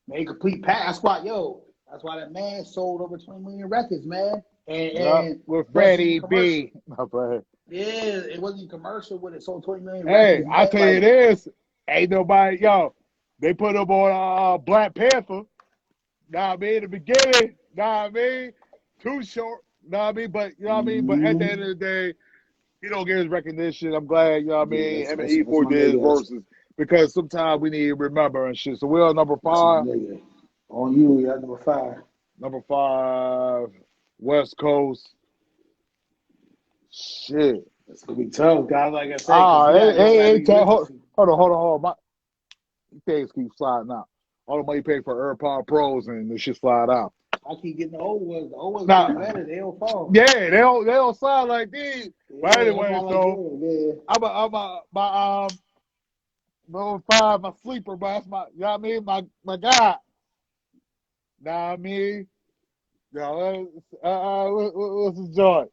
made complete pass. That's why, yo, that's why that man sold over 20 million records, man. And with Freddie B. Yeah, it wasn't commercial when it sold 20 million Hey, records. I tell you this, ain't nobody, yo, they put him on Black Panther. Know what I mean? In the beginning, know what I mean? Too Short, know what I mean? But, you know what I mean? But at the end of the day, he don't get his recognition. I'm glad, you know what I mean? Him and E4 did his verses, because sometimes we need to remember and shit. So we're on number 5. On you, you're number 5. Number 5, West Coast. Shit. It's going to be tough, guys, like I said. Hey, hold on. My things keep sliding out. All the money paid for AirPod Pros and this shit slide out. I keep getting the old ones. The old ones get better. They don't fall. Yeah, they don't slide like these. But anyway, so I'm number 5, my sleeper, but that's my, you know what I mean, my guy. Know what I mean? Yo, what's his joint?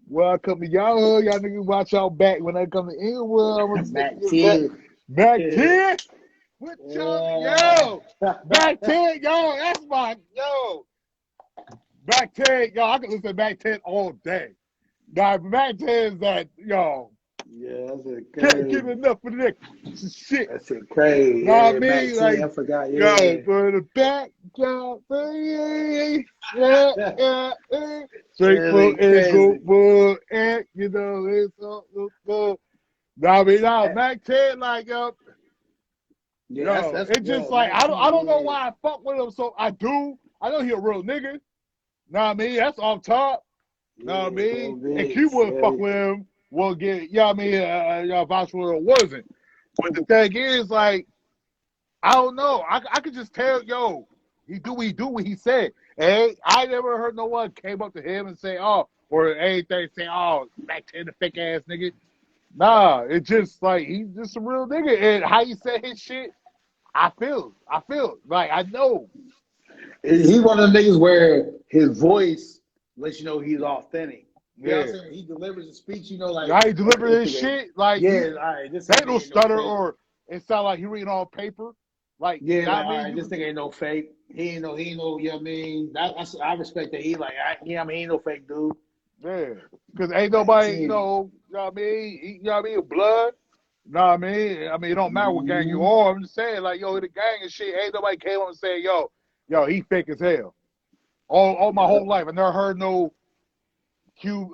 Welcome to y'all. Y'all niggas watch y'all back when I come to England. Mac 10. Mac 10? What yo? Mac 10, yo, that's my, yo. Mac 10, yo, I can listen to Mac 10 all day. Now, Mac 10 is that, yo. Yeah, that's it. Can't get enough of that shit. That's it, crazy. Know what I mean? Like, I forgot. Yo, for the back, yo, straight from Inglewood, and you know it's all good. I mean, Mac 10, like, yo, it's just like I don't know why I fuck with him. So I do. I know he a real nigga. Know what I mean? That's off top. Know what I mean? And Q wouldn't fuck with him. Will get, you know what I mean, vouch for it wasn't. But the thing is, like, I don't know. I could just tell, yo, he do what he said. And I never heard no one came up to him and say, oh, or anything, say, oh, Mac 10, the fake ass nigga. Nah, it's just like, he's just a real nigga. And how he said his shit, I feel it. Like, I know. He's one of the niggas where his voice lets you know he's authentic. You know what I'm saying? He delivers a speech, you know, like. How he delivers his shit, like. Yeah, all right. This ain't no stutter or it sound like he reading on paper. Like, yeah, like, all right, this nigga ain't no fake. He ain't no, you know what I mean? I respect that. He like, he ain't no fake dude. Yeah, because ain't nobody, you know what I mean? You know what I mean? Blood. You know what I mean? I mean, it don't matter what gang you are. I'm just saying, like, yo, the gang and shit, ain't nobody came up and said, yo, he fake as hell. All my whole life. I never heard no 10,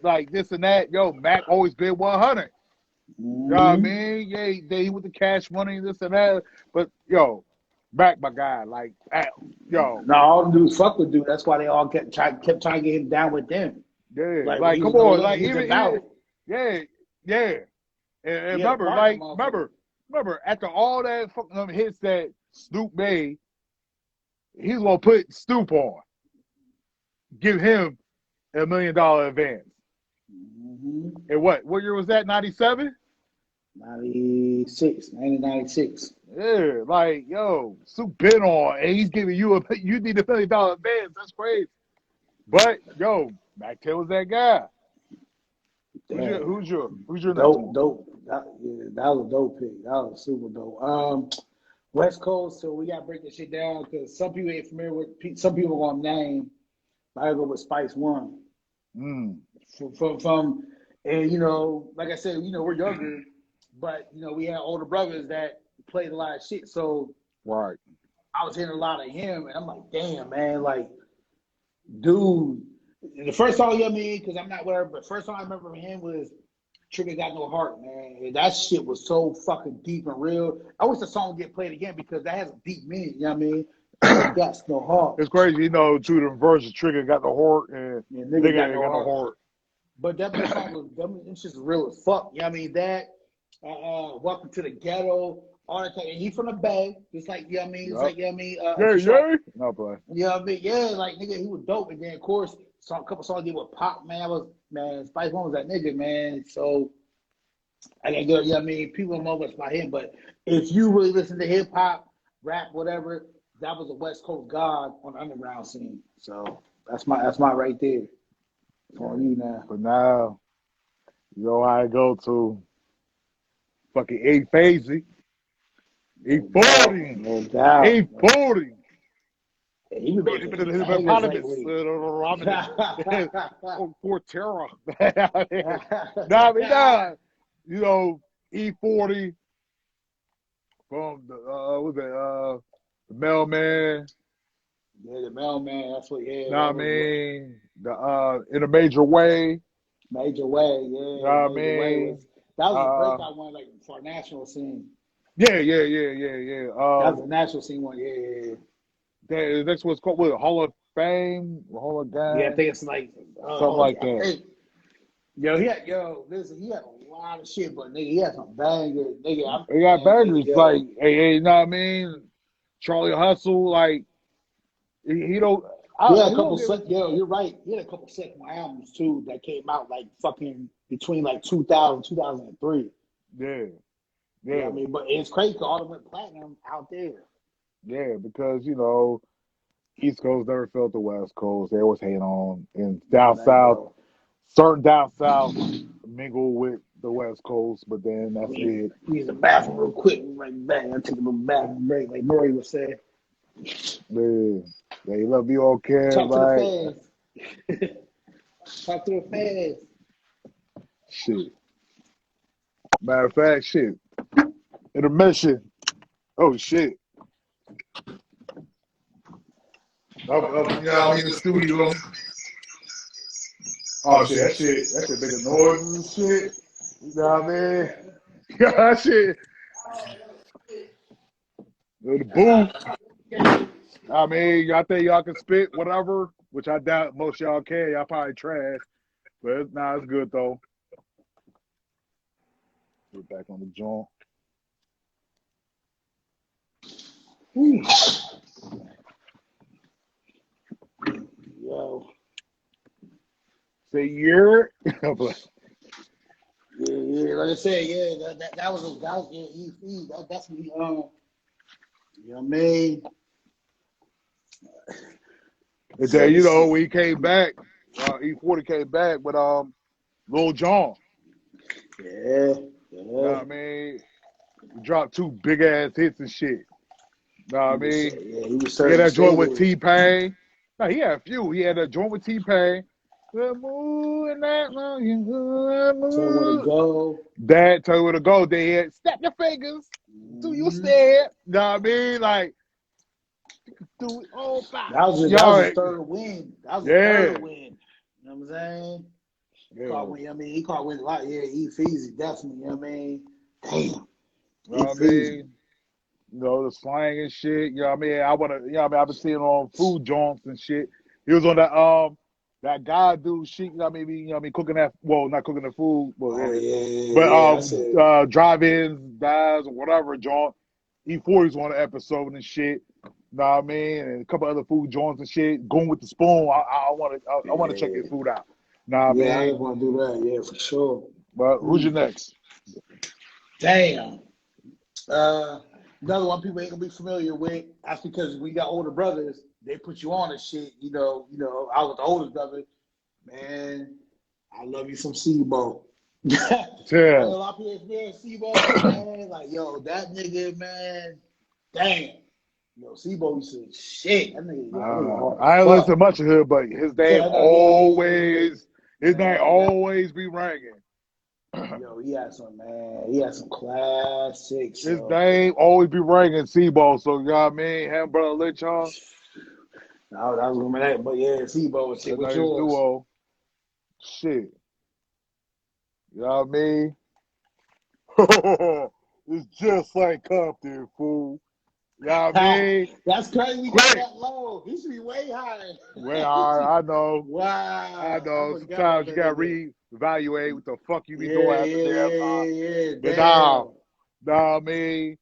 like this and that. Yo, Mac always been 100. You know what I mean? Yeah, they with the cash money, this and that. But, yo, Mac, my guy. Like, yo. No, all the dudes fuck with dude. That's why they all kept trying to get him down with them. Yeah, like come on. Like, even yeah. And remember, after all that fucking hits that Snoop made, he's going to put Snoop on. Give him $1 million advance. And what year was that? 97? 1996. Yeah, like, yo, Snoop been on, and he's giving you you need $1 million advance. That's crazy. But yo, Mac Taylor's that guy. Damn. Who's your next one? Dope. That was a dope pick. That was super dope. West Coast. So we got to break this shit down because some people ain't familiar with. Some people gonna name. I gotta go with Spice One. From and like I said, we're younger, but we had older brothers that played a lot of shit. So right, I was hearing a lot of him, and I'm like, damn, man, like, dude. The first song, because I'm not whatever, but first song I remember from him was Trigger Got No Heart, man. And that shit was so fucking deep and real. I wish the song would get played again because that has a deep meaning, you know what I mean? Got no heart. It's crazy, two of them verses, Trigger got the heart and nigga got no heart. But that song was just real as fuck, you know what I mean? That, Welcome to the Ghetto, all that type. And he from the Bay, just like, you know what I mean? It's like, you know what I mean? Yeah. No play. You know what I mean? Yeah, like, nigga, he was dope. And then, of course, a couple songs he did with Pop, man. Spice One was that nigga, man. So, I gotta go, you know what I mean? People don't know much about him, but if you really listen to hip hop, rap, whatever, that was a West Coast god on the underground scene. So, that's my right there. It's on you now. But now, I go to fucking 8 E40. No doubt. E40. He was making Portera. E40 from the Mailman. Yeah, the Mailman. That's what. Yeah. Know what I mean? The In a Major Way. Major Way. Yeah. Know what I mean? That was a breakout one, like for a national scene. Yeah. That was a national scene one. Yeah. The next one's called what? Hall of Fame, Hall of Game. Yeah, I think it's like something like that. Hey, listen, he had a lot of shit, but nigga, he had some bangers. Nigga, he got bangers like, hey, you know what I mean? Charlie Hustle, like he don't. He had a couple you're right. He had a couple second albums too that came out like fucking between like 2000 2003. Yeah. You know what I mean, but it's crazy because all them went platinum out there. Yeah, because East Coast never felt the West Coast. They always hate on, and down south, certain down south mingle with the West Coast, but then that's it. Use the bathroom real quick, right back. I take a little bathroom break, like Murray was saying. Yeah, they love you okay, Talk right? to the fans. Talk to the fans. Shit. Matter of fact, shit. Intermission. Oh shit. I'm in the studio. Oh shit, that shit make a noise and shit. You know what I mean? Yeah, that shit. The booth. I mean, y'all think y'all can spit whatever, which I doubt most y'all can. Y'all probably trash. But it's good though. Get back on the joint. Yo. Say you're. Yeah, like I said, that was that's what he you know what I mean? And then, when he came back, E40 came back with Lil Jon. Yeah. You know what I mean? He dropped 2 big ass hits and shit. You know what I mean? He was he had that joint with T-Pain. No, he had a few. He had that joint with T-Pain. We're moving that long. Tell you where to go. That tell you where to go. They had snap your fingers. Do you step? You know what I mean? Like, do it all back. That was his third win. That was his third win. You know what I'm saying? Yeah. He caught win a lot. Yeah, Easy, definitely. You know what I mean? Damn. You know what I mean? The slang and shit. You know what I mean? I've been seeing on food joints and shit. He was on that guy dude shit. You know what I mean? Cooking that. Well, not cooking the food. But drive-ins, dives, or whatever joint. E40's on the episode and shit. You know what I mean? And a couple other food joints and shit. Going with the spoon. I want to check his food out. You know what I mean? I want to do that. Yeah, for sure. But who's your next? Damn. Another one people ain't gonna be familiar with. That's because we got older brothers. They put you on and shit. You know. I was the oldest brother. Man, I love you some Sebo. Yeah. A lot of people hear Sebo, man. Like, yo, that nigga, man. Damn. Yo, Sebo used to shit. That nigga hard I as ain't fuck. listen to much of him, but his name his name always be ringing. Yo, he had some, man. He had some classics. His So. name always be ringing, Sebo. So you know what I mean? Him, brother Lynch on. No, that was remember that, but yeah, Sebo and shit. What's Nice yours? duo. Shit. You know what I mean? It's just like Compton, fool. You know what I mean? That's crazy. We got that low. He should be way higher. Way higher, I know. Wow. I know. Sometimes you gotta reevaluate what the fuck you be doing after Yeah. But Damn. nah, I mean,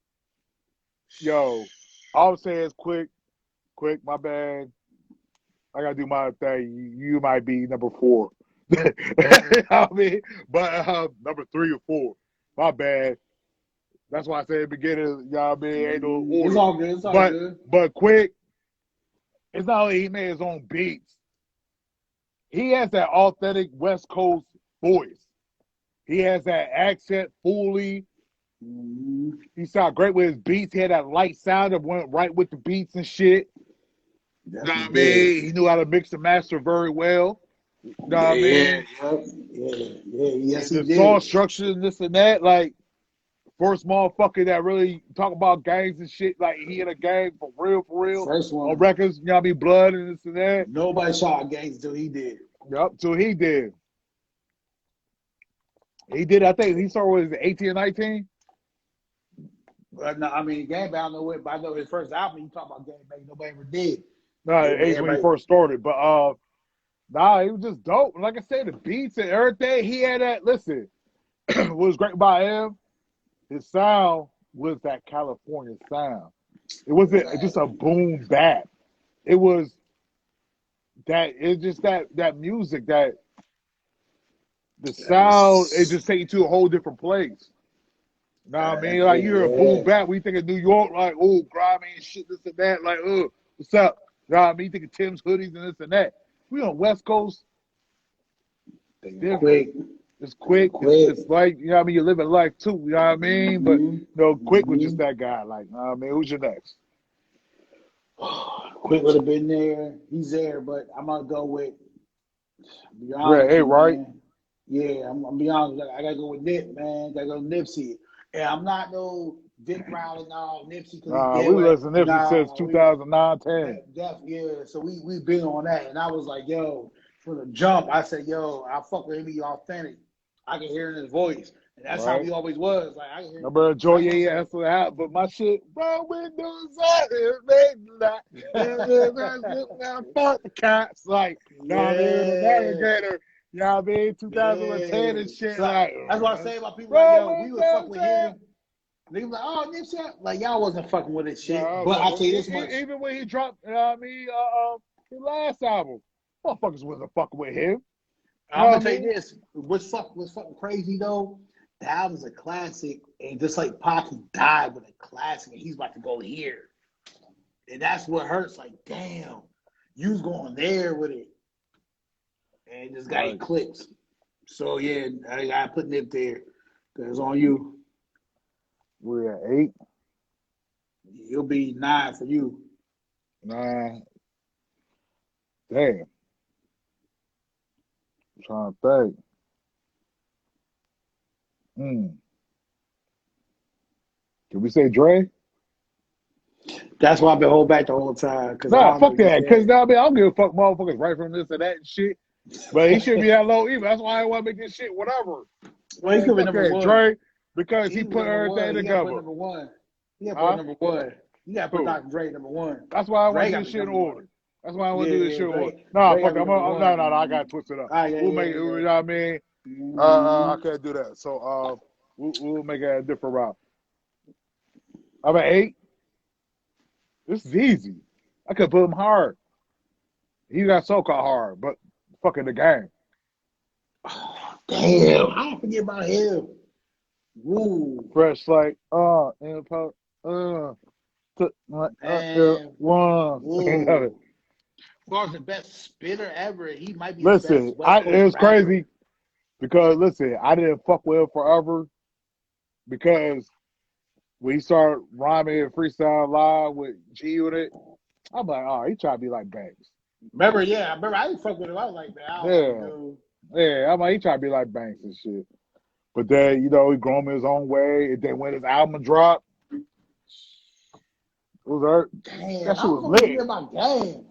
yo, all I'm saying is quick, my bad. I gotta do my thing. You might be number 4. I mean, but number 3 or 4. My bad. That's why I said at the beginning, you know what I mean, ain't no order. It's all good. It's all good. But quick, it's not only he made his own beats. He has that authentic West Coast voice. He has that accent fully. He sounded great with his beats. He had that light sound that went right with the beats and shit. You know what I mean? He knew how to mix and master very well. You know what I mean? Yes, he the did. Song structure and this and that, like, first motherfucker that really talk about gangs and shit, like he in a gang for real. First one. On records, you know what I mean? Blood and this and that. Nobody shot gangs until he did. Yep, so he did. He did, I think he started with 18 or 19. No, I mean, Gang Bang, I know it, but I know his first album, you talk about Gang Bang, nobody ever did. No, age when he first started. But nah, he was just dope. Like I said, the beats and everything, he had that. Listen, what was great about him, his sound was that California sound. It wasn't just a boom bap. It was that. It's just that music that the sound. It just take you to a whole different place. You know what I mean? Like you hear a boom bap, we think of New York, like oh grimy and shit, this and that. Like oh, what's up? You know what I mean? You think of Tim's hoodies and this and that. We on West Coast. It's different. Quick. It's quick. It's like, you know what I mean? You're living life too, you know what I mean? But, you know, Quick was just that guy. Like, you know what I mean? Who's your next? Quick would have been there. He's there, but I'm going to go with, right? Yeah, I'm going to be honest. I got to go with Nip, man. Got to go with Nipsey. And I'm not no Dick Riley, no Nipsey. We listen to Nipsey since 2009, 10. Yeah, so we've been on that. And I was like, yo, from the jump, I said, yo, I fuck with him, he authentic. I can hear in his voice. And that's how he always was. Like I can hear Remember Joy Yeah, that's what happened. But my shit, bro, windows out, fuck the cops. Like, you know what I mean? Navigator, you know what I mean? 2010 and shit. So, like, that's what I say about people like, yo, we was fucking with him. They was like, oh, Nipsey, like y'all wasn't fucking with this shit. But I'll tell you this much. Even when he dropped, you know what I mean, his last album, motherfuckers wasn't fucking with him. I'm gonna tell you this. What's fucking crazy though? The album's a classic, and just like Pac, he died with a classic, and he's about to go here, and that's what hurts. Like, damn, you was going there with it, and this guy eclipsed. So yeah, I put Nip there. Cause on you. We're at 8. It'll be 9 for you. 9. Damn. I'm trying to think. Can we say Dre? That's why I've been holding back the whole time. Nah, fuck that. Because I don't give a fuck motherfuckers right from this and that and shit. But he shouldn't be that low either. That's why I want to make this shit whatever. Well, he's gonna be number 1. Dre, because he put everything together. Number 1. You gotta put number 1. You gotta put Dr. Dre number 1. That's why I want to do this shit in order. That's why I want to do this shit in order. Nah, fuck it. No, I gotta twist it up. We'll make it, you know what I mean? I can't do that. So we'll make it a different route. I'm at 8. This is easy. I could put him hard. He got so-called hard, but fucking the game. Damn, I don't forget about him. Woo. Fresh like, in the And one. ooh, as far as the best spitter ever, he might be the Listen, best West it Coast was rapper. crazy because listen, I didn't fuck with him forever because when he started rhyming and freestyle live with G Unit, I'm like, oh, he trying to be like Banks. Remember, yeah, I remember I didn't fuck with him. I was like, man, I don't like Yeah, dude. yeah. I'm like, he trying to be like Banks and shit. But then, he grew him his own way. And then when his album dropped, it was hurt. Damn, That I shit don't was know what you lit. did about Game.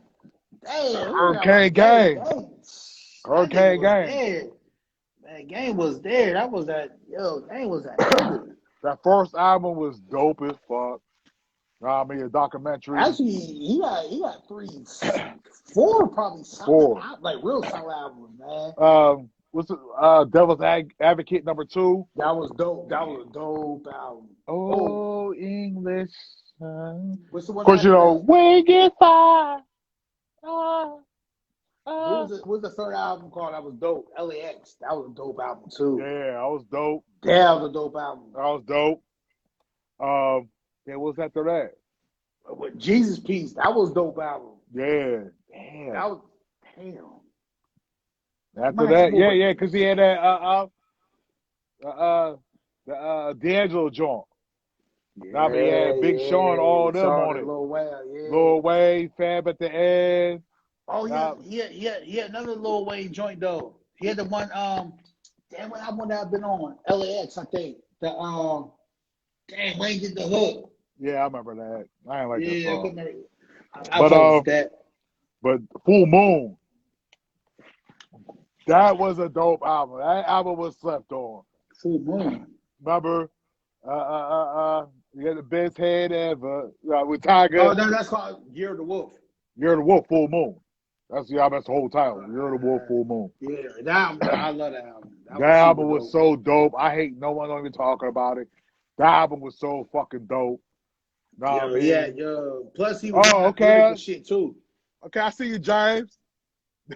Damn, who got Hurricane about Game? Gang. Game. That nigga Hurricane was Gang. there. Man, Game was there. That was that. Yo, Game was that nigga. That first album was dope as fuck. I mean, a documentary. Actually, he got 3, 4 probably solid, 4. like real solid albums, man. What's the Devil's Advocate #2? That was dope. That was a dope album. Oh, Oh, English. what's the Of one course, after that? we get far. What's the third album called? That was dope. LAX. That was a dope album too. Yeah, I was dope. That was a dope album. I was dope. Yeah, what's after that? With Jesus Peace, that was a dope album. Yeah, damn. That was damn. After that, yeah, because he had that D'Angelo joint. Yeah, He had Big Sean, all them on it. Lil Wayne, yeah. Lil Wayne, Fab at the end. Oh yeah, he had another Lil Wayne joint though. He had the one damn what album that I've been on? LAX, I think. The damn Wayne get the hook. Yeah, I remember that. I ain't like that song. But Full Moon, that was a dope album. That album was slept on. Full Moon. Remember? You had the best head ever with Tiger. Oh, no, that's called Year of the Wolf. Year of the Wolf, Full Moon. That's the whole title. Year of the Wolf, Full Moon. Yeah, I love that album. That album was so dope. I hate no one even talking about it. That album was so fucking dope. Yeah. Plus he was okay. Shit too. Okay, I see you, James.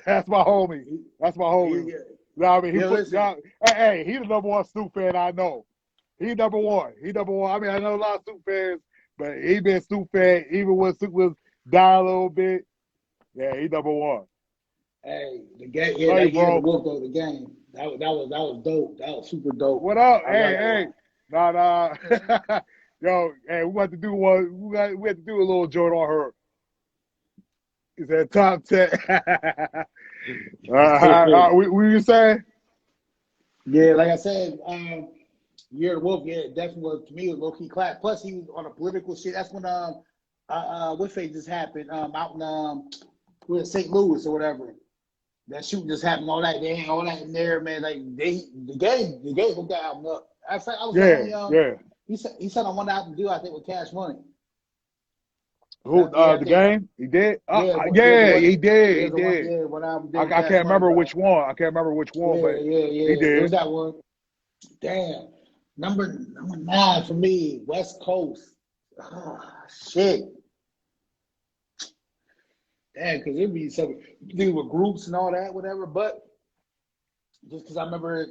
That's my homie. Yeah. I mean, hey, he the number one Snoop fan I know. He number one. I mean, I know a lot of Snoop fans, but he been a Snoop fan even when Snoop was down a little bit. Yeah, he number one. Hey, the game. Yeah, that Year of the Wolf though. The game. That was dope. That was super dope. What up? Hey. Nah. Yo, hey, we have to do one. We have to do a little joint on her. Is that top 10? What you saying? Yeah, like I said, Year of the Wolf, yeah, definitely was, to me, was low key clap. Plus, he was on a political shit. That's when what phase just happened out in St. Louis or whatever. That shooting just happened. All that they had all that in there, man. Like the game hooked that album up. I was yeah. He said on one album deal, I think, with Cash Money. Who the game? He did? He did. I can't remember which one. But he did. It was that one. Damn. Number 9 for me, West Coast. Shit. Damn, because it'd be something you do with groups and all that, whatever. But just because I remember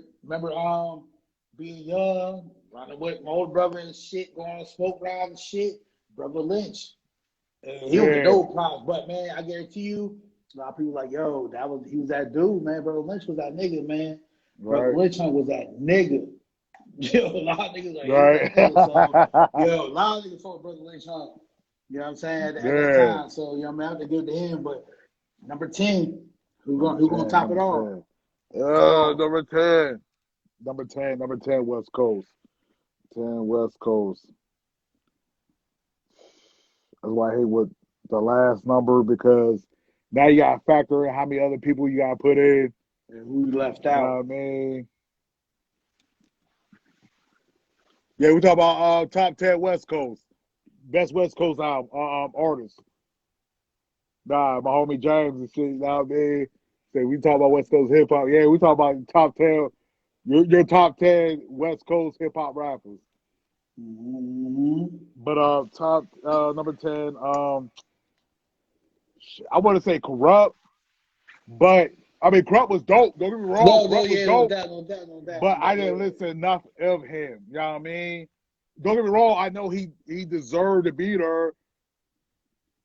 being young, running with my older brother and shit, going on smoke ride and shit, Brother Lynch. And he was a dope pop, but man, I guarantee you, a lot of people like, yo, he was that dude, man. Brother Lynch was that nigga, man. Right. Brother Lynch was that nigga. Yo, a lot of niggas like, right. Yo, a lot of niggas fought Brother Lynch home. You know what I'm saying? At that time. So, you know what I mean? I have to give it to him. But number 10, who gonna top it off? Number 10. Number 10, West Coast. 10 West Coast. That's why I hate with the last number, because now you got to factor in how many other people you got to put in. And who you left out. You know what I mean? Yeah, we talk about top 10 West Coast. Best West Coast artists. Nah, my homie James and shit, you know what I mean? Say we talk about West Coast hip hop. Yeah, we talk about top 10, your top 10 West Coast hip hop rappers. Mm-hmm. But top number 10, I want to say Corrupt, but I mean Corrupt was dope. Don't get me wrong, Corrupt was dope. No doubt. But I didn't listen enough of him. You know what I mean? don't get me wrong. I know he deserved to beat her.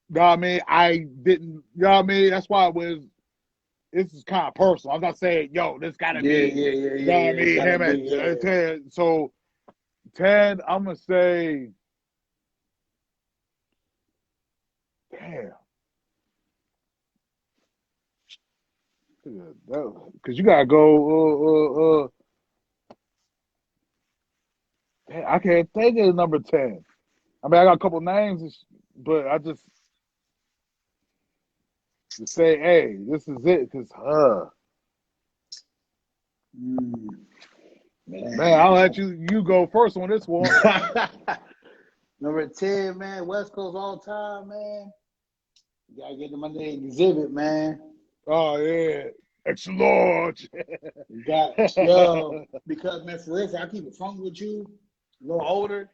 You know what I mean? I didn't. You know what I mean? That's why it was. This is kind of personal. I'm not saying, yo, this gotta be. You know what I mean? Him at 10. So 10. I'm gonna say. Damn. Because you gotta go. I can't think of number 10. I mean, I got a couple names, but I just to say, hey, this is it. Because, man, I'll let you go first on this one. Number 10, man, West Coast all time, man. You gotta get the Monday Exhibit, man. Oh yeah, extra large. You got because man, for real, I keep it fun with you. A little older.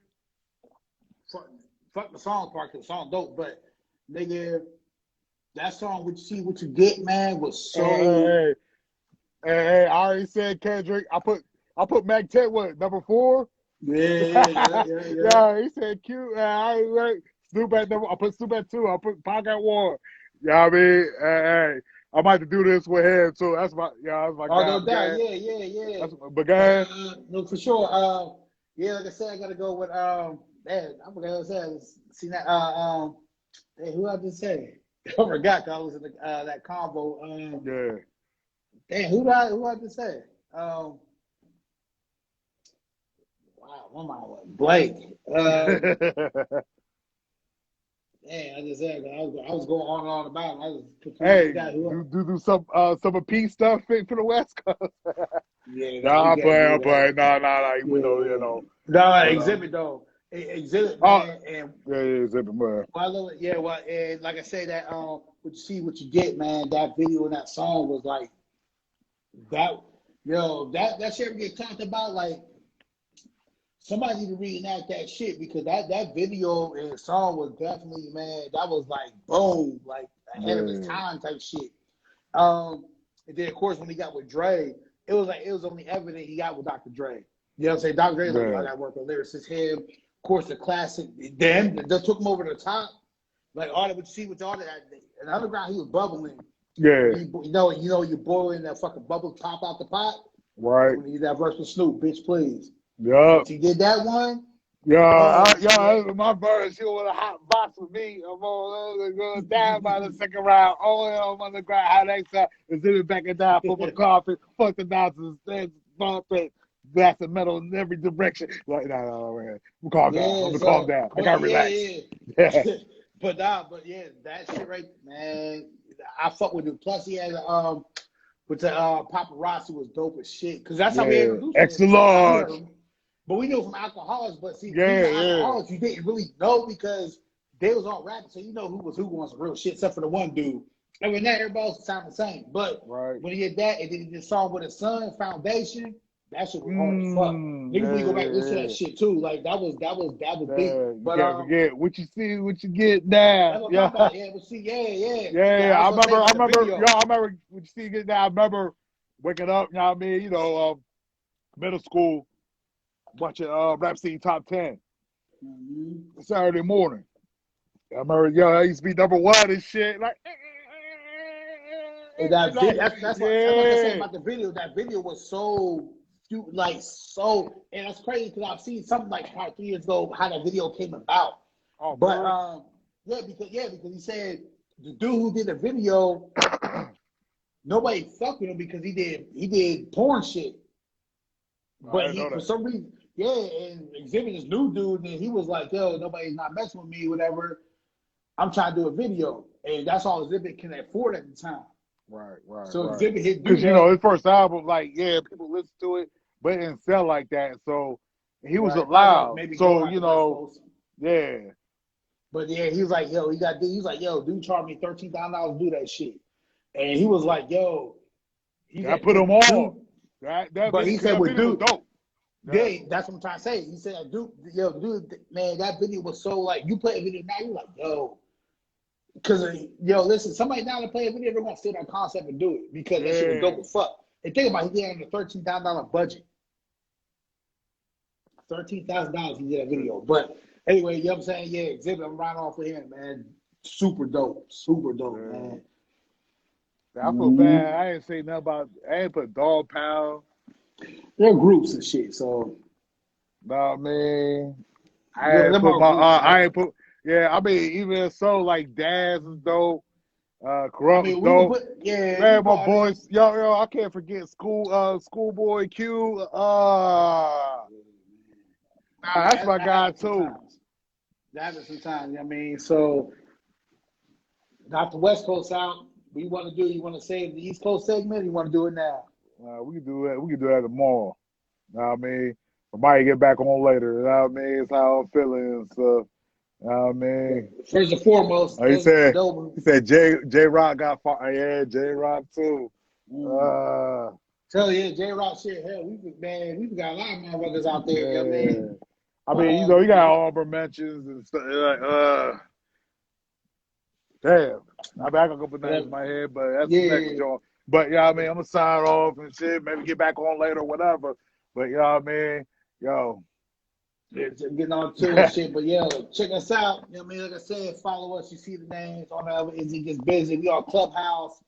Fuck the song part, because the song dope, but nigga, that song "What You See, What You Get," man, was so. Hey, I already said Kendrick. I put Mac 10 what number 4. Yeah. He said cute. I ain't right. Snoop at number. I put Snoop at 2. I put Pac at 1. Yeah, I mean, hey, I might have to do this with him too. That's my that's my guy. No doubt. Yeah. But go ahead. No, for sure. Yeah, like I said, I gotta go with man, I forgot what I said. See that hey, who I just say? I forgot, cause I was in that combo. Yeah. Damn, who I just say? Wow, one mind went blank. Damn, I just said I was going on and on about it. I was hey, do some peace stuff for the West Coast. Yeah, I'm playing. Nah. We know. No, Exhibit though. Exhibit, man, and Exhibit, man. I love it. Yeah, well, and like I say that what you see, what you get, man. That video and that song was like that. That shit get talked about. Like somebody need to reenact that shit, because that video and song was definitely, man. That was like boom, like ahead of his time type shit. And then of course when he got with Dre, it was only evident he got with Dr. Dre. You know what I'm saying? Dr. Dre's like, I got to work with lyricists. Him, of course, the classic. Then they took him over the top. Like all that, what you see with all that. In the underground, he was bubbling. Yeah. You know, you're boiling that fucking bubble top out the pot. Right. When you that verse with Snoop, bitch, please. Yeah. Once he did that one. My verse, he was a hot box with me. I'm going down by the second round. I'm on the ground. How next time is it back and down for my carpet? Fuck the nonsense. Stands bumping. Glass of metal in every direction. Like, no, man. Calm down. I'm gonna calm down. I gotta relax. Yeah. but yeah, that shit right, man. I fuck with him. Plus, he had with the paparazzi was dope as shit. Because that's how we introduced him. Extra large. But we knew from Alcoholics. But see, Alcoholics, you didn't really know because they was all rapping, so you know who was who on some real shit, except for the one dude. And when that, everybody else sounded the same. But when he did that, and then he did song with his son, Foundation. That shit was hard as fuck. Niggas, we go back and listen to that shit too. Like that was big. But can't forget what you see, what you get now. Yeah, but see, I remember. I remember what you see, get now. I remember waking up. You know what I mean? Middle school, watching Rap City Top 10 Saturday morning. I remember, I used to be number 1 and shit. Like, that's what I said about the video. That video was so. And that's crazy because I've seen something like 3 years ago how that video came about. Because he said the dude who did the video, nobody fucked with him because he did porn shit. But he, for some reason, and Exhibit this new dude, and he was like, yo, nobody's not messing with me, whatever. I'm trying to do a video, and that's all Exhibit can afford at the time. Right. So Exhibit hit because his first album, like people listen to it. But it didn't sell like that, so he was allowed. So But he was like, yo, he's like, yo, dude charged me $13,000 to do that shit, and he was like, yo, I put him on. But he said, with dude, dope. Yeah, that's what I'm trying to say. He said, dude, man, that video was so like, you play a video now, you're like, yo. Because, listen, somebody now to play a video, they're going to steal that concept and do it because that shit was dope as fuck. And think about it, he had a $13,000 budget. $13,000 he did a video. But anyway, you know what I'm saying? Yeah, Exhibit, I'm right off with him, man. Super dope, man. I feel bad. I ain't say nothing about. I ain't put Dog Pound. They're groups and shit, so. Nah, man. I ain't put. Yeah, I mean, even so, like Daz is dope. Corrupt is dope. Man, my boys. Yo, I can't forget Schoolboy Q. That's my guy too. That is sometimes. I mean, so got the West Coast out. What you want to do? You want to save the East Coast segment? Or you want to do it now? We can do that. We can do that tomorrow. You know what I mean? I might get back on later. You know what I mean? It's how I'm feeling and stuff. You know what I mean? First and foremost, he said J Rock got fired. Yeah, J Rock too. Tell you, J Rock shit. Hell, we got a lot of motherfuckers out there. Yeah. You know I mean, you got Auburn mentions and stuff. Damn. I got a couple names in my head, but that's the next joint. But yeah, I mean, I'm gonna sign off and shit. Maybe get back on later or whatever. But you know what I mean? Yo. Yeah, getting on to and shit. But yo, check us out. You know what I mean? Like I said, follow us. You see the names on the Izzy Gets Busy. We on Clubhouse.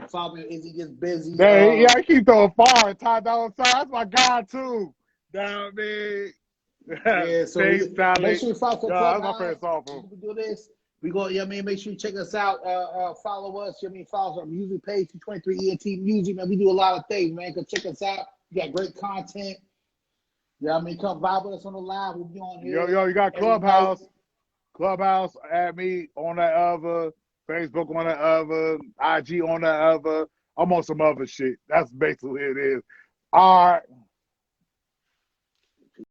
Follow me, Izzy Gets Busy. Yeah, I keep throwing fire. Ty Dolla $ign. That's my guy too. You know what I mean? Yeah, so make sure you follow the Clubhouse. That's my favorite song from him. We do this. We go, you know what I mean? Make sure you check us out. Follow us. You know what I mean? Follow our music page, 23 ENT Music, man. We do a lot of things, man. Go check us out. We got great content. You know what I mean? Come vibe with us on the live. We'll be on here. Yo, you got Clubhouse. Clubhouse, add me on that other. Facebook on that other. IG on that other. I'm on some other shit. That's basically it is. All right.